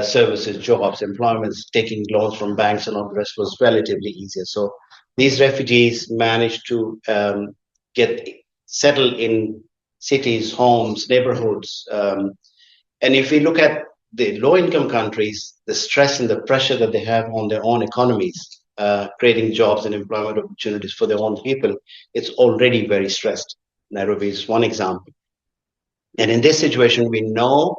services, jobs, employment, taking loans from banks and all the rest was relatively easier. So these refugees managed to get settled in cities, homes, neighborhoods. And if we look at the low-income countries, the stress and the pressure that they have on their own economies, creating jobs and employment opportunities for their own people, it's already very stressed. Nairobi is one example. And in this situation, we know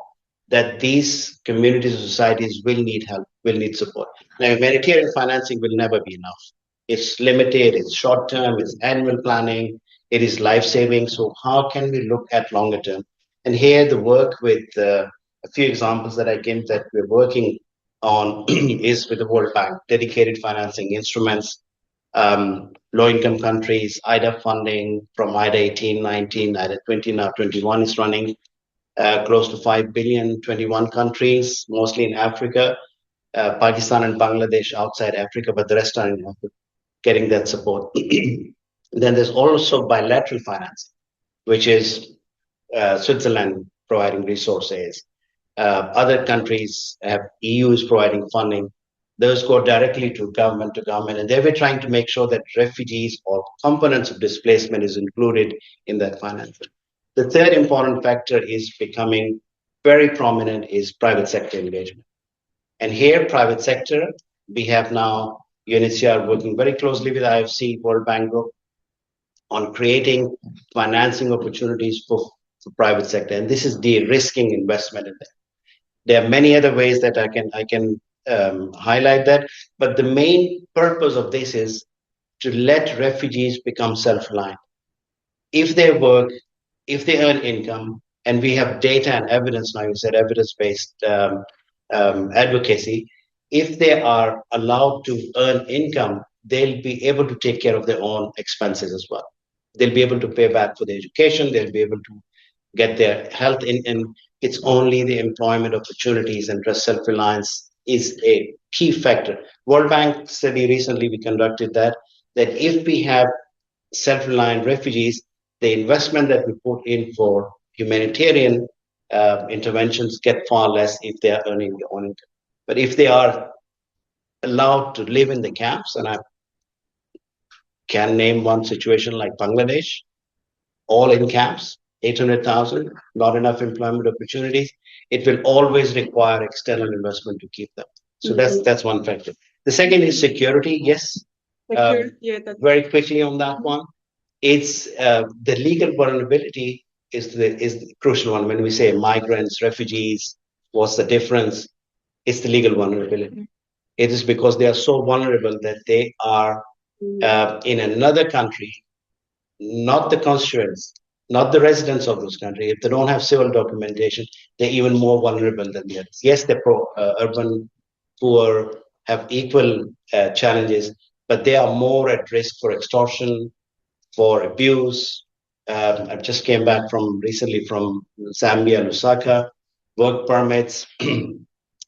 that these communities and societies will need help, will need support. Now, humanitarian financing will never be enough. It's limited, it's short term, it's annual planning, it is life saving. So, how can we look at longer term? And here, the work with a few examples that I give that we're working on is with the World Bank, dedicated financing instruments, low income countries, IDA funding from IDA 18, 19, IDA 20, now 21 is running. Close to 5 billion, 21 countries, mostly in Africa, Pakistan and Bangladesh outside Africa, but the rest are in Africa, getting that support. Then there's also bilateral financing, which is Switzerland providing resources. Other countries have EU is providing funding. Those go directly to government, and they were trying to make sure that refugees or components of displacement is included in that financing. The third important factor is becoming very prominent is private sector engagement. And here, private sector, we have now UNHCR working very closely with IFC, World Bank Group, on creating financing opportunities for private sector. And this is de-risking investment in there. There are many other ways that I can highlight that, but the main purpose of this is to let refugees become self-reliant. If they work, if they earn income, and we have data and evidence now, you said evidence-based advocacy, if they are allowed to earn income, they'll be able to take care of their own expenses as well. They'll be able to pay back for their education, they'll be able to get their health in, and it's only the employment opportunities and self-reliance is a key factor. World Bank study recently, we conducted that if we have self-reliant refugees, the investment that we put in for humanitarian interventions get far less if they are earning their own income. But if they are allowed to live in the camps, and I can name one situation like Bangladesh, all in camps, 800,000, not enough employment opportunities, it will always require external investment to keep them. So that's one factor. The second is security. Yes, very quickly on that one. It's the legal vulnerability is the crucial one. When we say migrants, refugees, what's the difference? It's the legal vulnerability. It is because they are so vulnerable that they are in another country, not the constituents, not the residents of this country. If they don't have civil documentation, they're even more vulnerable than the others. Yes, the urban poor have equal challenges, but they are more at risk for extortion, for abuse. I just came back recently from Zambia, Lusaka, work permits,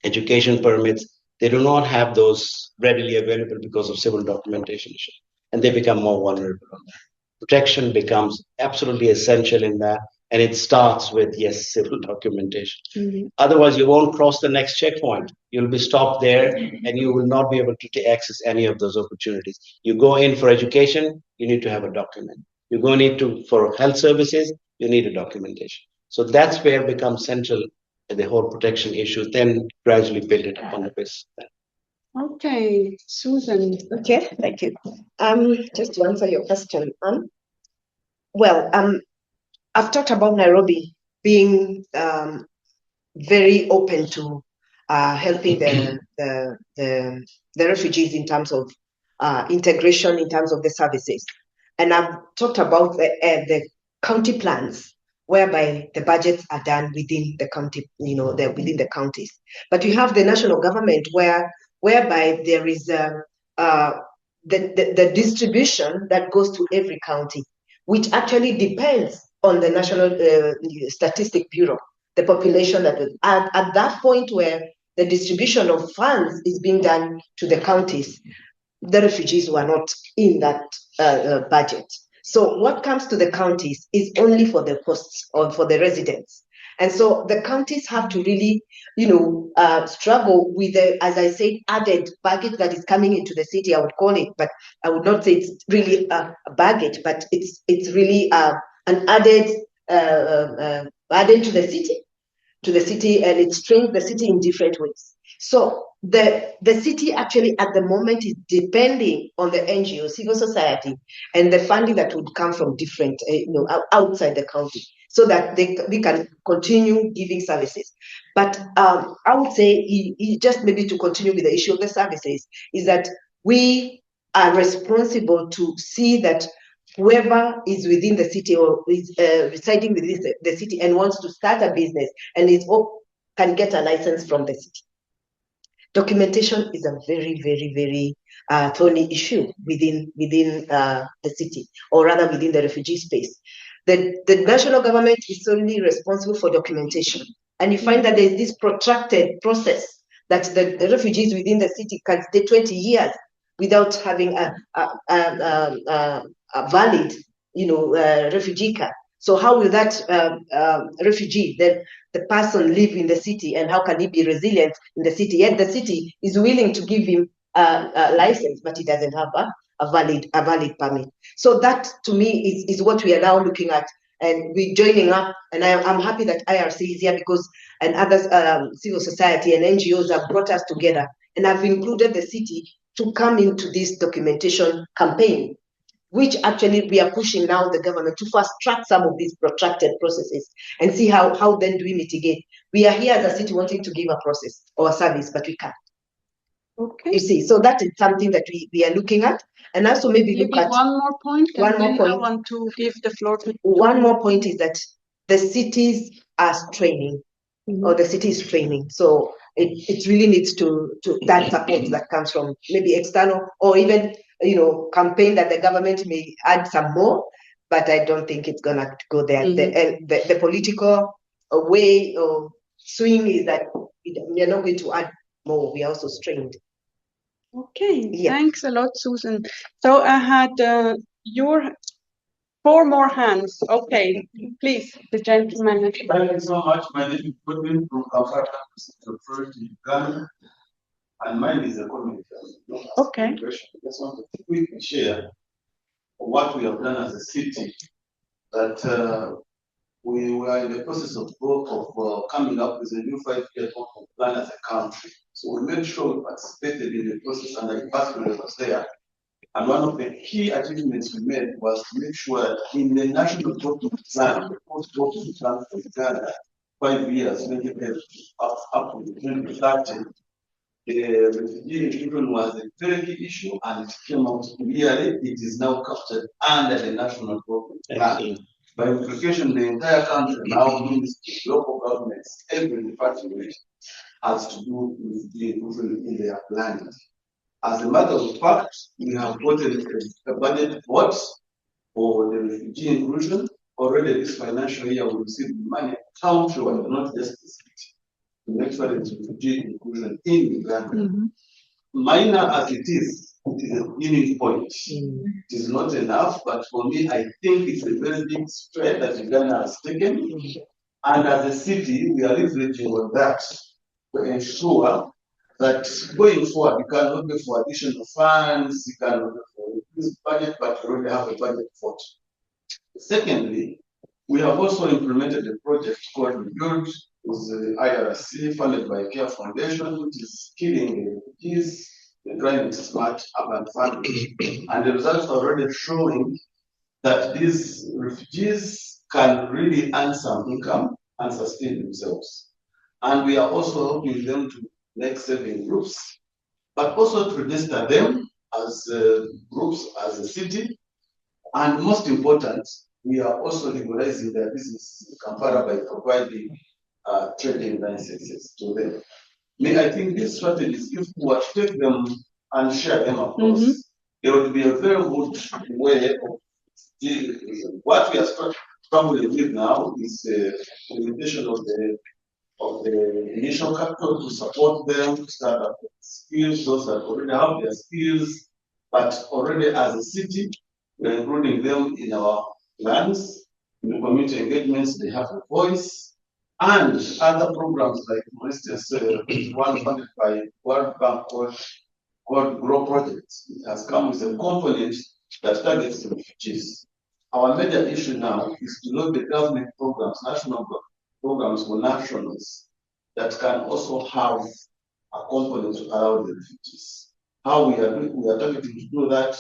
education permits. They do not have those readily available because of civil documentation issues. and they become more vulnerable on that. Protection becomes absolutely essential in that, and it starts with, yes, civil documentation. Otherwise, you won't cross the next checkpoint. You'll be stopped there, and you will not be able to access any of those opportunities. You go in for education, you need to have a document. You go in for health services, you need a documentation. So that's where it becomes central, the whole protection issue, then gradually build it upon the basis of that. Okay, Susan. Okay, thank you. Just to answer your question, well, I've talked about Nairobi being very open to helping the refugees in terms of integration, in terms of the services, and I've talked about the county plans, whereby the budgets are done within the county, within the counties. But you have the national government whereby there is the distribution that goes to every county, which actually depends on the National Statistic Bureau, the population that is at that point where the distribution of funds is being done to the counties. The refugees were not in that budget. So what comes to the counties is only for the hosts or for the residents. And so the counties have to really, struggle with the, as I said, added baggage that is coming into the city, I would call it, but I would not say it's really a baggage, but it's really an added burden to the city, and it strains the city in different ways. So the city actually at the moment is depending on the NGO, civil society, and the funding that would come from different, outside the county, so that we can continue giving services. But I would say, just maybe to continue with the issue of the services, is that we are responsible to see that whoever is within the city or is residing within the city and wants to start a business and can get a license from the city. Documentation is a very, very, very thorny issue within the city, or rather within the refugee space. The national government is solely responsible for documentation, and you find that there is this protracted process that the refugees within the city can stay 20 years without having a valid, refugee card. So how will that refugee, then the person, live in the city, and how can he be resilient in the city? Yet the city is willing to give him a license, but he doesn't have a valid permit. So that, to me, is what we are now looking at, and we're joining up. And I'm happy that IRC is here, because and other civil society and NGOs have brought us together and have included the city to come into this documentation campaign, which actually we are pushing now the government to fast track some of these protracted processes and see how then do we mitigate. We are here as a city wanting to give a process or a service, but we can't. Okay. You see, so that is something that we are looking at, and also maybe look at one more point. One more point. I want to give the floor to one more point is that the cities are straining, or the city is straining. So it really needs to that support that comes from maybe external, or even campaign that the government may add some more, but I don't think it's gonna go there. The political way or swing is that we are not going to add more. We are also strained. Okay, Yeah. Thanks a lot, Susan. So I had your 4 more hands. Okay, please, the gentleman. Thank you so much. My name is Goodwin from Kampala, referred to Uganda, and mine is a comment. Okay. I just want to quickly share what we have done as a city. That we were in the process of coming up with a new 5-year plan as a country. So we made sure we participated in the process, and the passport was there. And one of the key achievements we made was to make sure that in the national development plan, the post-development plan for Uganda, 5 years, make it up to 2030, the refugee inclusion was a very key issue, and it came out clearly. It is now captured under the national development plan. By implication, the entire country now means local governments, every department has to do with the inclusion in their planning. As a matter of fact, we have gotten a budget vote for the refugee inclusion. Already this financial year, we received money countrywide, not just the city, to make sure there is refugee inclusion in Uganda. Minor as it is, it is a beginning point. It is not enough, but for me, I think it's a very big step that Uganda has taken. And as a city, we are leveraging on that to ensure that going forward, you cannot go for additional funds, you cannot go for increased budget, but you already have a budget for it. Secondly, we have also implemented a project called Rebuild with the IRC funded by Care Foundation, which is skilling the refugees, driving smart urban farming. And the results are already showing that these refugees can really earn some income and sustain themselves. And we are also helping them to make saving groups, but also to register them as groups, as a city. And most important, we are also legalizing their business in Kampala by providing trading licenses to them. I think these strategies, if we were to take them and share them across, it would be a very good way of dealing with them. What we are struggling with now is the limitation of the initial capital to support them to start up skills, those that already have their skills, but already as a city, we're including them in our plans, in the community engagements, they have a voice, and other programs like, for instance, one funded by World Bank called Grow Project. It has come with a component that targets the refugees. Our major issue now is to look at the government programs, national programs for nationals that can also have a component to allow the refugees. How we are targeting to do that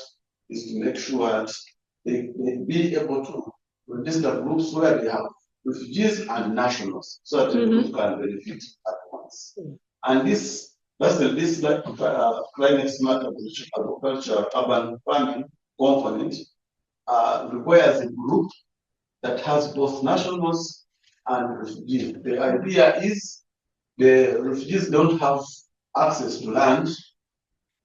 is to make sure that they be able to register groups where they have refugees and nationals, so that the group can benefit at once. And this climate smart agriculture urban farming component requires a group that has both nationals and refugees. The idea is the refugees don't have access to land,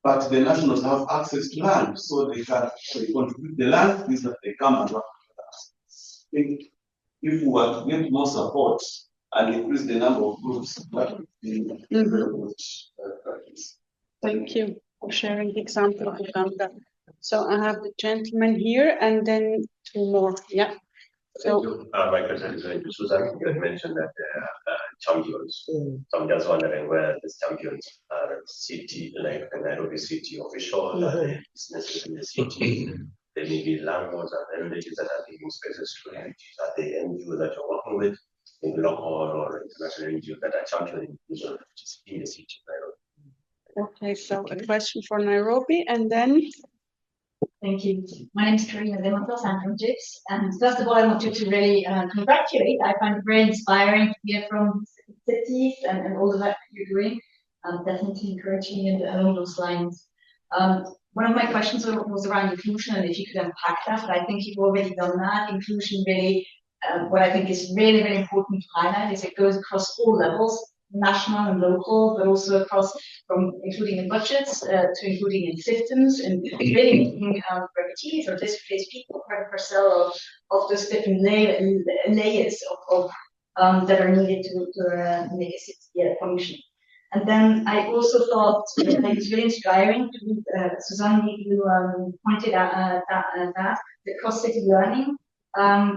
but the nationals have access to land, so they can contribute the land means that they come and work with us. I think if we were to get more support and increase the number of groups, that would be very good practice. Thank you for sharing the example of Uganda. So I have the gentleman here and then two more. Yeah. So my question is going to Susan. You had mentioned that there are champions. So I'm just wondering where these champions are city, like the Nairobi city officials, businesses in the city. There may be landlords and villages that are giving spaces to refugees. Are they NGOs that you're working with, in local or international NGOs that are championing inclusion of refugees in the city of Nairobi? Okay, so a question for Nairobi and then. Thank you. My name is Karina Dematos. I'm from JIPS. And first of all, I wanted to really congratulate. I find it very inspiring to hear from cities and all the work that you're doing. Definitely encouraging and along those lines. One of my questions was around inclusion and if you could unpack that, but I think you've already done that. Inclusion really, what I think is really, really important to highlight is it goes across all levels, national and local, but also across from including in budgets to including in systems and really making refugees or displaced people part of parcel of those different layers of that are needed to make a city function. And then I also thought that it was really inspiring to Suzanne, you pointed out that the cross-city learning,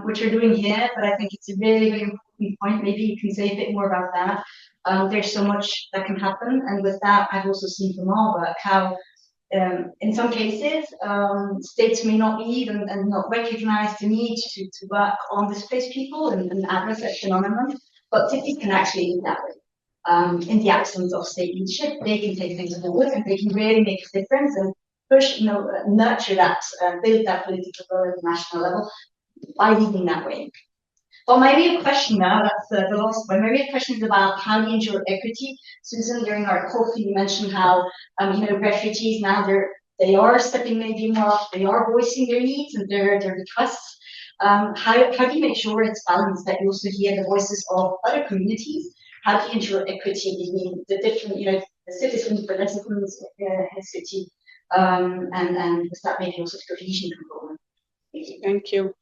which you're doing here, but I think it's a really, really important point. Maybe you can say a bit more about that. There's so much that can happen, and with that, I've also seen from our work how, in some cases, states may not need and not recognize the need to work on displaced people and address that phenomenon, but cities can actually lead that way. In the absence of state leadership, they can take things forward and they can really make a difference and push, nurture that, build that political will at the national level by leading that way. Well, maybe a question now, that's the last one. Maybe a question is about how do you ensure equity? Susan, during our coffee, you mentioned how, refugees now, they are stepping maybe more up, they are voicing their needs and their requests. How do you make sure it's balanced, that you also hear the voices of other communities? How do you ensure equity between the different, the citizens, the residents in the city, and with that maybe also the cohesion component? Thank you.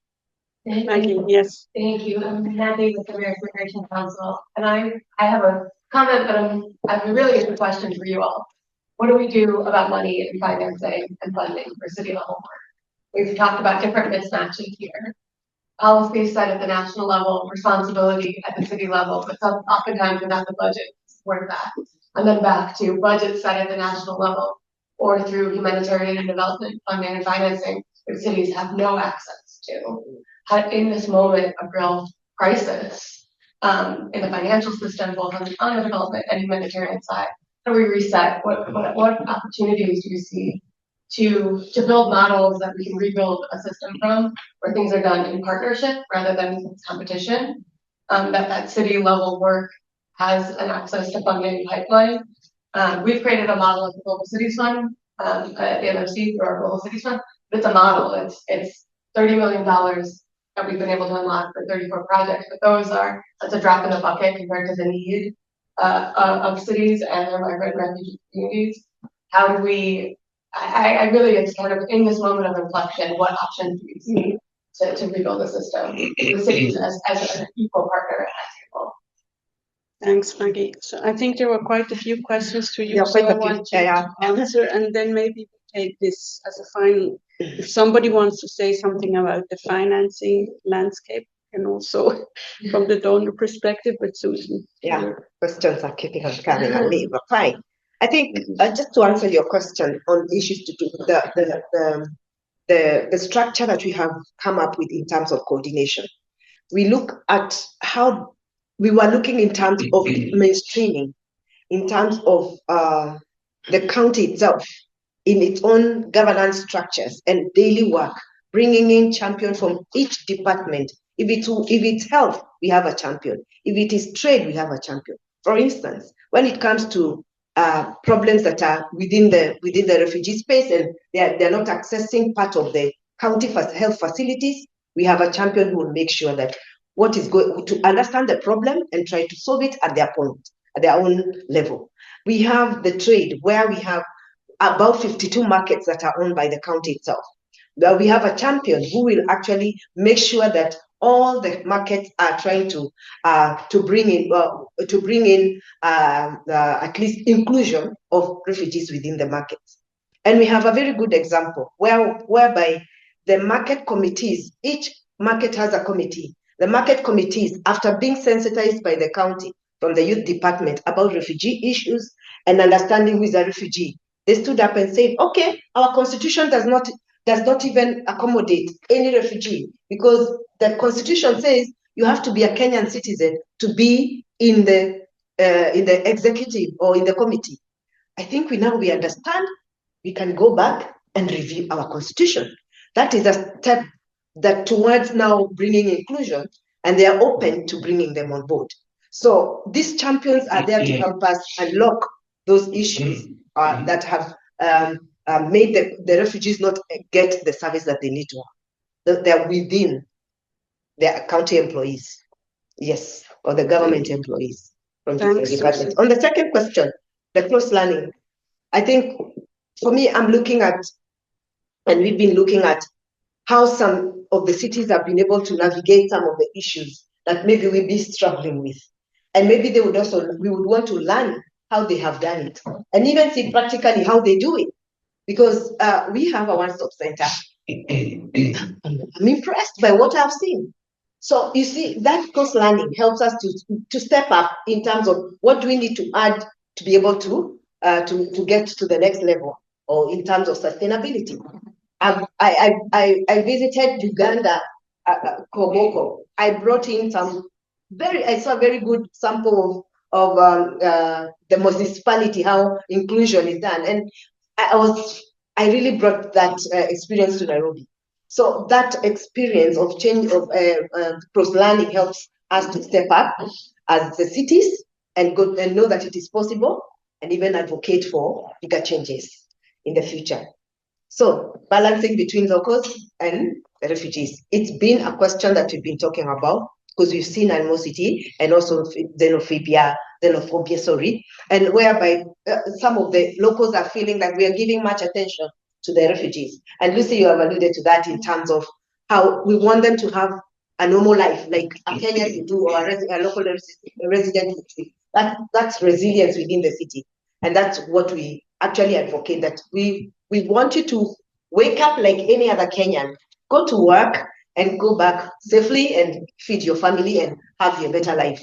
Thank you. Yes. Thank you. I'm Natalie with the American Immigration Council, and I have a comment, but I'm really a question for you all. what do we do about money and financing and funding for city level work? We've talked about different mismatches here. Policy set at the national level, responsibility at the city level, but oftentimes without the budget to support that. And then back to budget set at the national level or through humanitarian and development funding and financing, which cities have no access to. In this moment of real crisis in the financial system, both on the development and humanitarian side, how do we reset? What opportunities do you see to build models that we can rebuild a system from, where things are done in partnership rather than competition? That city level work has an access to funding pipeline. We've created a model of the Global Cities Fund at the MFC through our Global Cities Fund. But it's a model. It's $30 million that we've been able to unlock for 34 projects. But that's a drop in the bucket compared to the need of cities and their migrant refugee communities. How do we? I really, it's kind of in this moment of inflection. What options do you see to rebuild the system? The cities as an equal partner at table. Thanks, Maggie. So I think there were quite a few questions to you, Yeah, so I want you to answer, and then maybe we take this as a final. If somebody wants to say something about the financing landscape, and also from the donor perspective, but Susan. Yeah, questions are keeping on coming at me, but fine. I think just to answer your question on issues to do the structure that we have come up with in terms of coordination. We look at how we were looking in terms of mainstreaming, in terms of the county itself, in its own governance structures and daily work, bringing in champions from each department. If it's health, we have a champion. If it is trade, we have a champion. For instance, when it comes to problems that are within the refugee space and they're not accessing part of the county health facilities, we have a champion who will make sure that what is going to understand the problem and try to solve it at their point, at their own level. We have the trade, where we have about 52 markets that are owned by the county itself. Where we have a champion who will actually make sure that all the markets are trying to bring in at least inclusion of refugees within the markets. And we have a very good example whereby the market committees, each market has a committee. The market committees, after being sensitized by the county from the youth department about refugee issues and understanding who is a refugee, they stood up and said, okay, our constitution does not even accommodate any refugee, because the constitution says you have to be a Kenyan citizen to be in the executive or in the committee. I think we understand we can go back and review our constitution. That is a step that towards now bringing inclusion, and they are open to bringing them on board. So these champions are there to help us unlock those issues that have made the refugees not get the service that they need to have. They're within their county employees, yes, or the government employees from different departments. On the second question, the close learning, I think for me, I'm looking at, and we've been looking at how some of the cities have been able to navigate some of the issues that maybe we'll be struggling with. And maybe we would want to learn how they have done it, and even see practically how they do it. Because we have a one-stop center. I'm impressed by what I've seen. So you see, that cross learning helps us to step up in terms of what do we need to add to be able to get to the next level, or in terms of sustainability. I visited Uganda, Koboko. I brought in I saw a very good sample of the municipality, how inclusion is done. And I really brought that experience to Nairobi. So that experience of change of cross-learning helps us to step up as the cities and know that it is possible, and even advocate for bigger changes in the future. So balancing between locals and the refugees. It's been a question that we've been talking about, because we've seen animosity and also xenophobia, and whereby some of the locals are feeling that we are giving much attention to the refugees. And Lucy, you have alluded to that in terms of how we want them to have a normal life, like a Kenyan would do, or a local resident would do. That's resilience within the city. And that's what we actually advocate, that we want you to wake up like any other Kenyan, go to work and go back safely and feed your family and have a better life.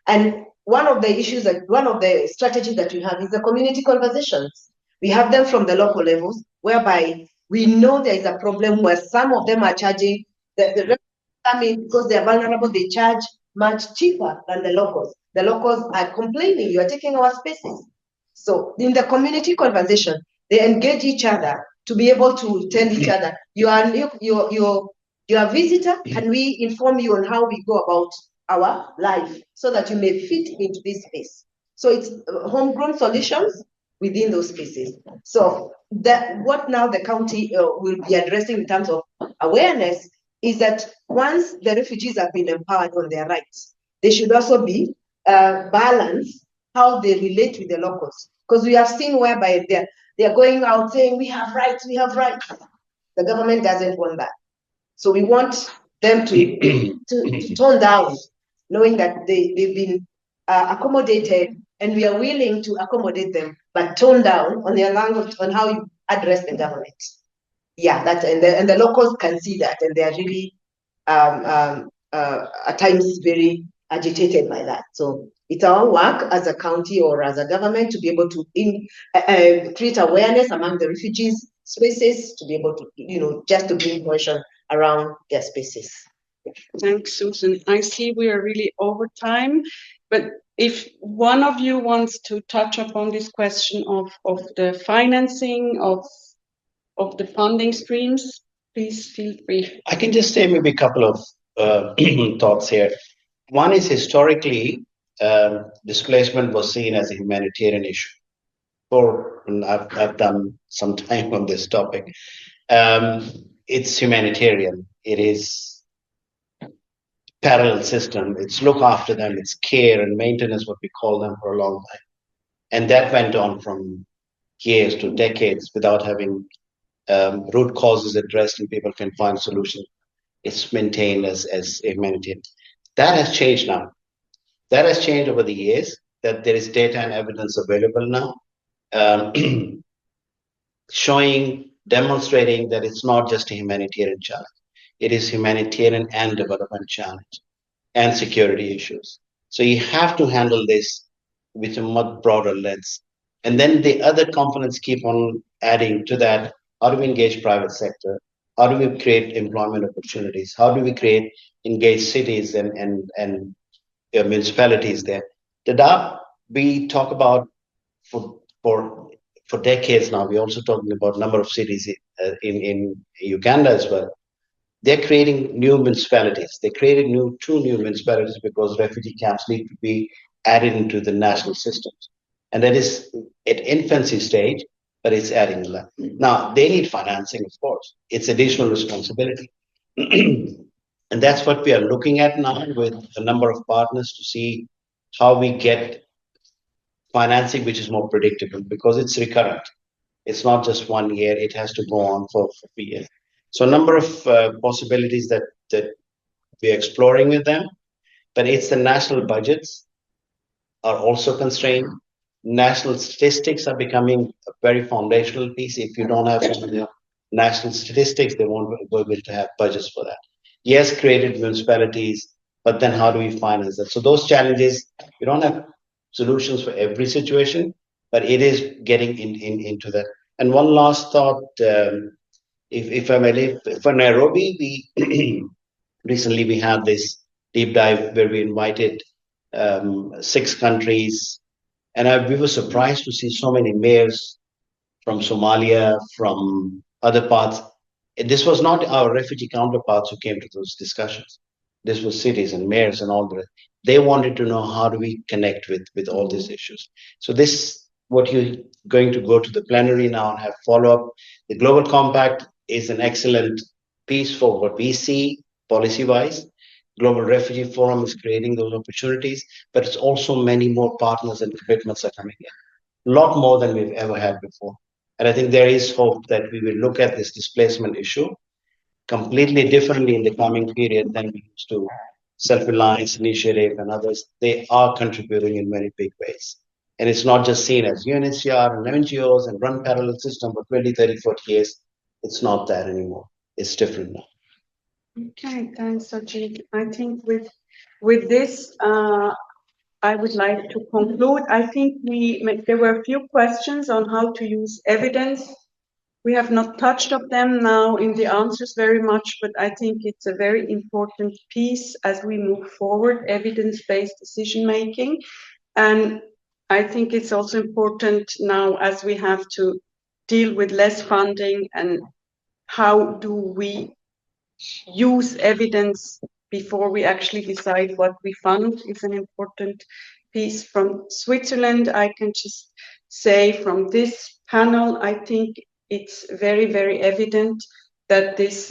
And one of the issues, one of the strategies that we have is the community conversations. We have them from the local levels, whereby we know there is a problem where some of them are charging, the because they are vulnerable, they charge much cheaper than the locals. The locals are complaining, you are taking our spaces. So in the community conversation, they engage each other to be able to tell each other, you're a visitor, and we inform you on how we go about our life so that you may fit into this space. So it's homegrown solutions within those spaces. So that what now the county will be addressing in terms of awareness is that once the refugees have been empowered on their rights, they should also be balanced how they relate with the locals. Because we have seen whereby they're going out saying, we have rights, we have rights. The government doesn't want that. So we want them to tone down, knowing that they've been accommodated, and we are willing to accommodate them, but tone down on their language, on how you address the government. Yeah, that and the locals can see that, and they are really at times very agitated by that. So it's our work as a county or as a government to be able to create awareness among the refugees spaces, to be able to, just to bring motion around their spaces. Thanks, Susan. I see we are really over time, but if one of you wants to touch upon this question of the financing of the funding streams, please feel free. I can just say maybe a couple of thoughts here. One is historically, displacement was seen as a humanitarian issue. I've done some time on this topic. It's humanitarian. It is parallel system. It's look after them. It's care and maintenance, what we call them, for a long time. And that went on from years to decades without having root causes addressed, and people can find solutions. It's maintained as a humanitarian. That has changed now. That has changed over the years, that there is data and evidence available now, demonstrating that it's not just a humanitarian challenge. It is humanitarian and development challenge and security issues. So you have to handle this with a much broader lens. And then the other components keep on adding to that. How do we engage private sector? How do we create employment opportunities? How do we create engaged cities and municipalities there? We talk about for decades now. We're also talking about number of cities in Uganda as well. They're creating new municipalities. They created two new municipalities because refugee camps need to be added into the national systems. And that is at infancy stage, but it's adding a lot. Now, they need financing, of course. It's additional responsibility. And that's what we are looking at now with a number of partners to see how we get financing which is more predictable, because it's recurrent. It's not just 1 year, it has to go on for 3 years. So a number of possibilities that we're exploring with them, but it's the national budgets are also constrained. National statistics are becoming a very foundational piece. If you don't have national statistics, they won't be able to have budgets for that. Yes, created municipalities, but then how do we finance that? So those challenges, we don't have solutions for every situation, but it is getting into that. And one last thought, if I may leave, for Nairobi, we recently we had this deep dive where we invited 6 countries, and we were surprised to see so many mayors from Somalia, from other parts. This was not our refugee counterparts who came to those discussions. This was cities and mayors and all the rest. They wanted to know, how do we connect with all these issues? So this, what you're going to go to the plenary now and have follow-up. The Global Compact is an excellent piece for what we see policy-wise. Global Refugee Forum is creating those opportunities, but it's also many more partners and commitments are coming in. A lot more than we've ever had before. And I think there is hope that we will look at this displacement issue completely differently in the coming period than we used to. Self-Reliance Initiative and others, they are contributing in many big ways. And it's not just seen as UNHCR and NGOs and run parallel system for 20, 30, 40 years. It's not that anymore. It's different now. Okay, thanks, Ajit. I think with this, I would like to conclude. I think there were a few questions on how to use evidence. We have not touched on them now in the answers very much, but I think it's a very important piece as we move forward, evidence-based decision making. And I think it's also important now as we have to deal with less funding, and how do we use evidence before we actually decide what we fund is an important piece. From Switzerland, I can just say from this panel, I think it's very, very evident that this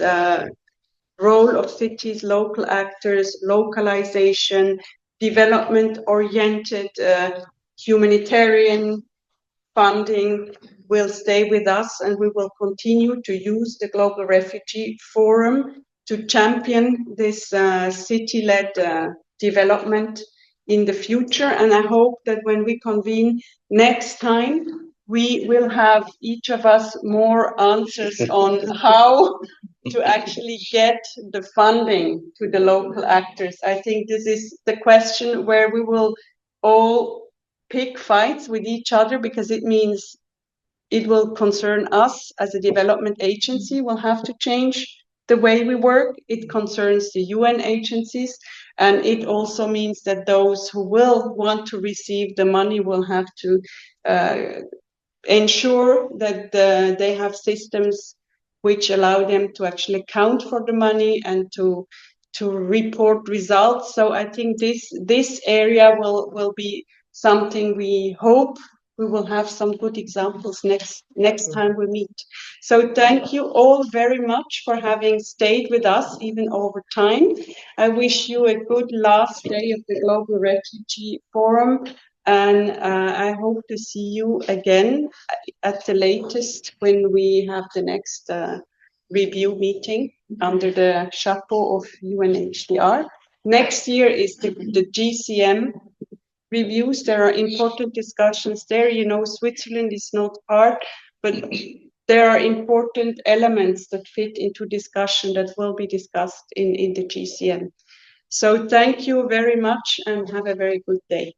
role of cities, local actors, localization, development-oriented humanitarian funding will stay with us, and we will continue to use the Global Refugee Forum to champion this city-led development in the future. And I hope that when we convene next time, we will have each of us more answers on how to actually get the funding to the local actors. I think this is the question where we will all pick fights with each other, because it means it will concern us as a development agency. We'll have to change the way we work. It concerns the UN agencies, and it also means that those who will want to receive the money will have to ensure that they have systems which allow them to actually account for the money and to report results. So I think this area will be something we hope we will have some good examples next time we meet. So thank you all very much for having stayed with us even over time. I wish you a good last day of the Global Refugee Forum, and I hope to see you again at the latest when we have the next review meeting under the chapeau of UNHCR. Next year is the GCM reviews. There are important discussions there. You know, Switzerland is not part, but there are important elements that fit into discussion that will be discussed in the GCM. So thank you very much and have a very good day.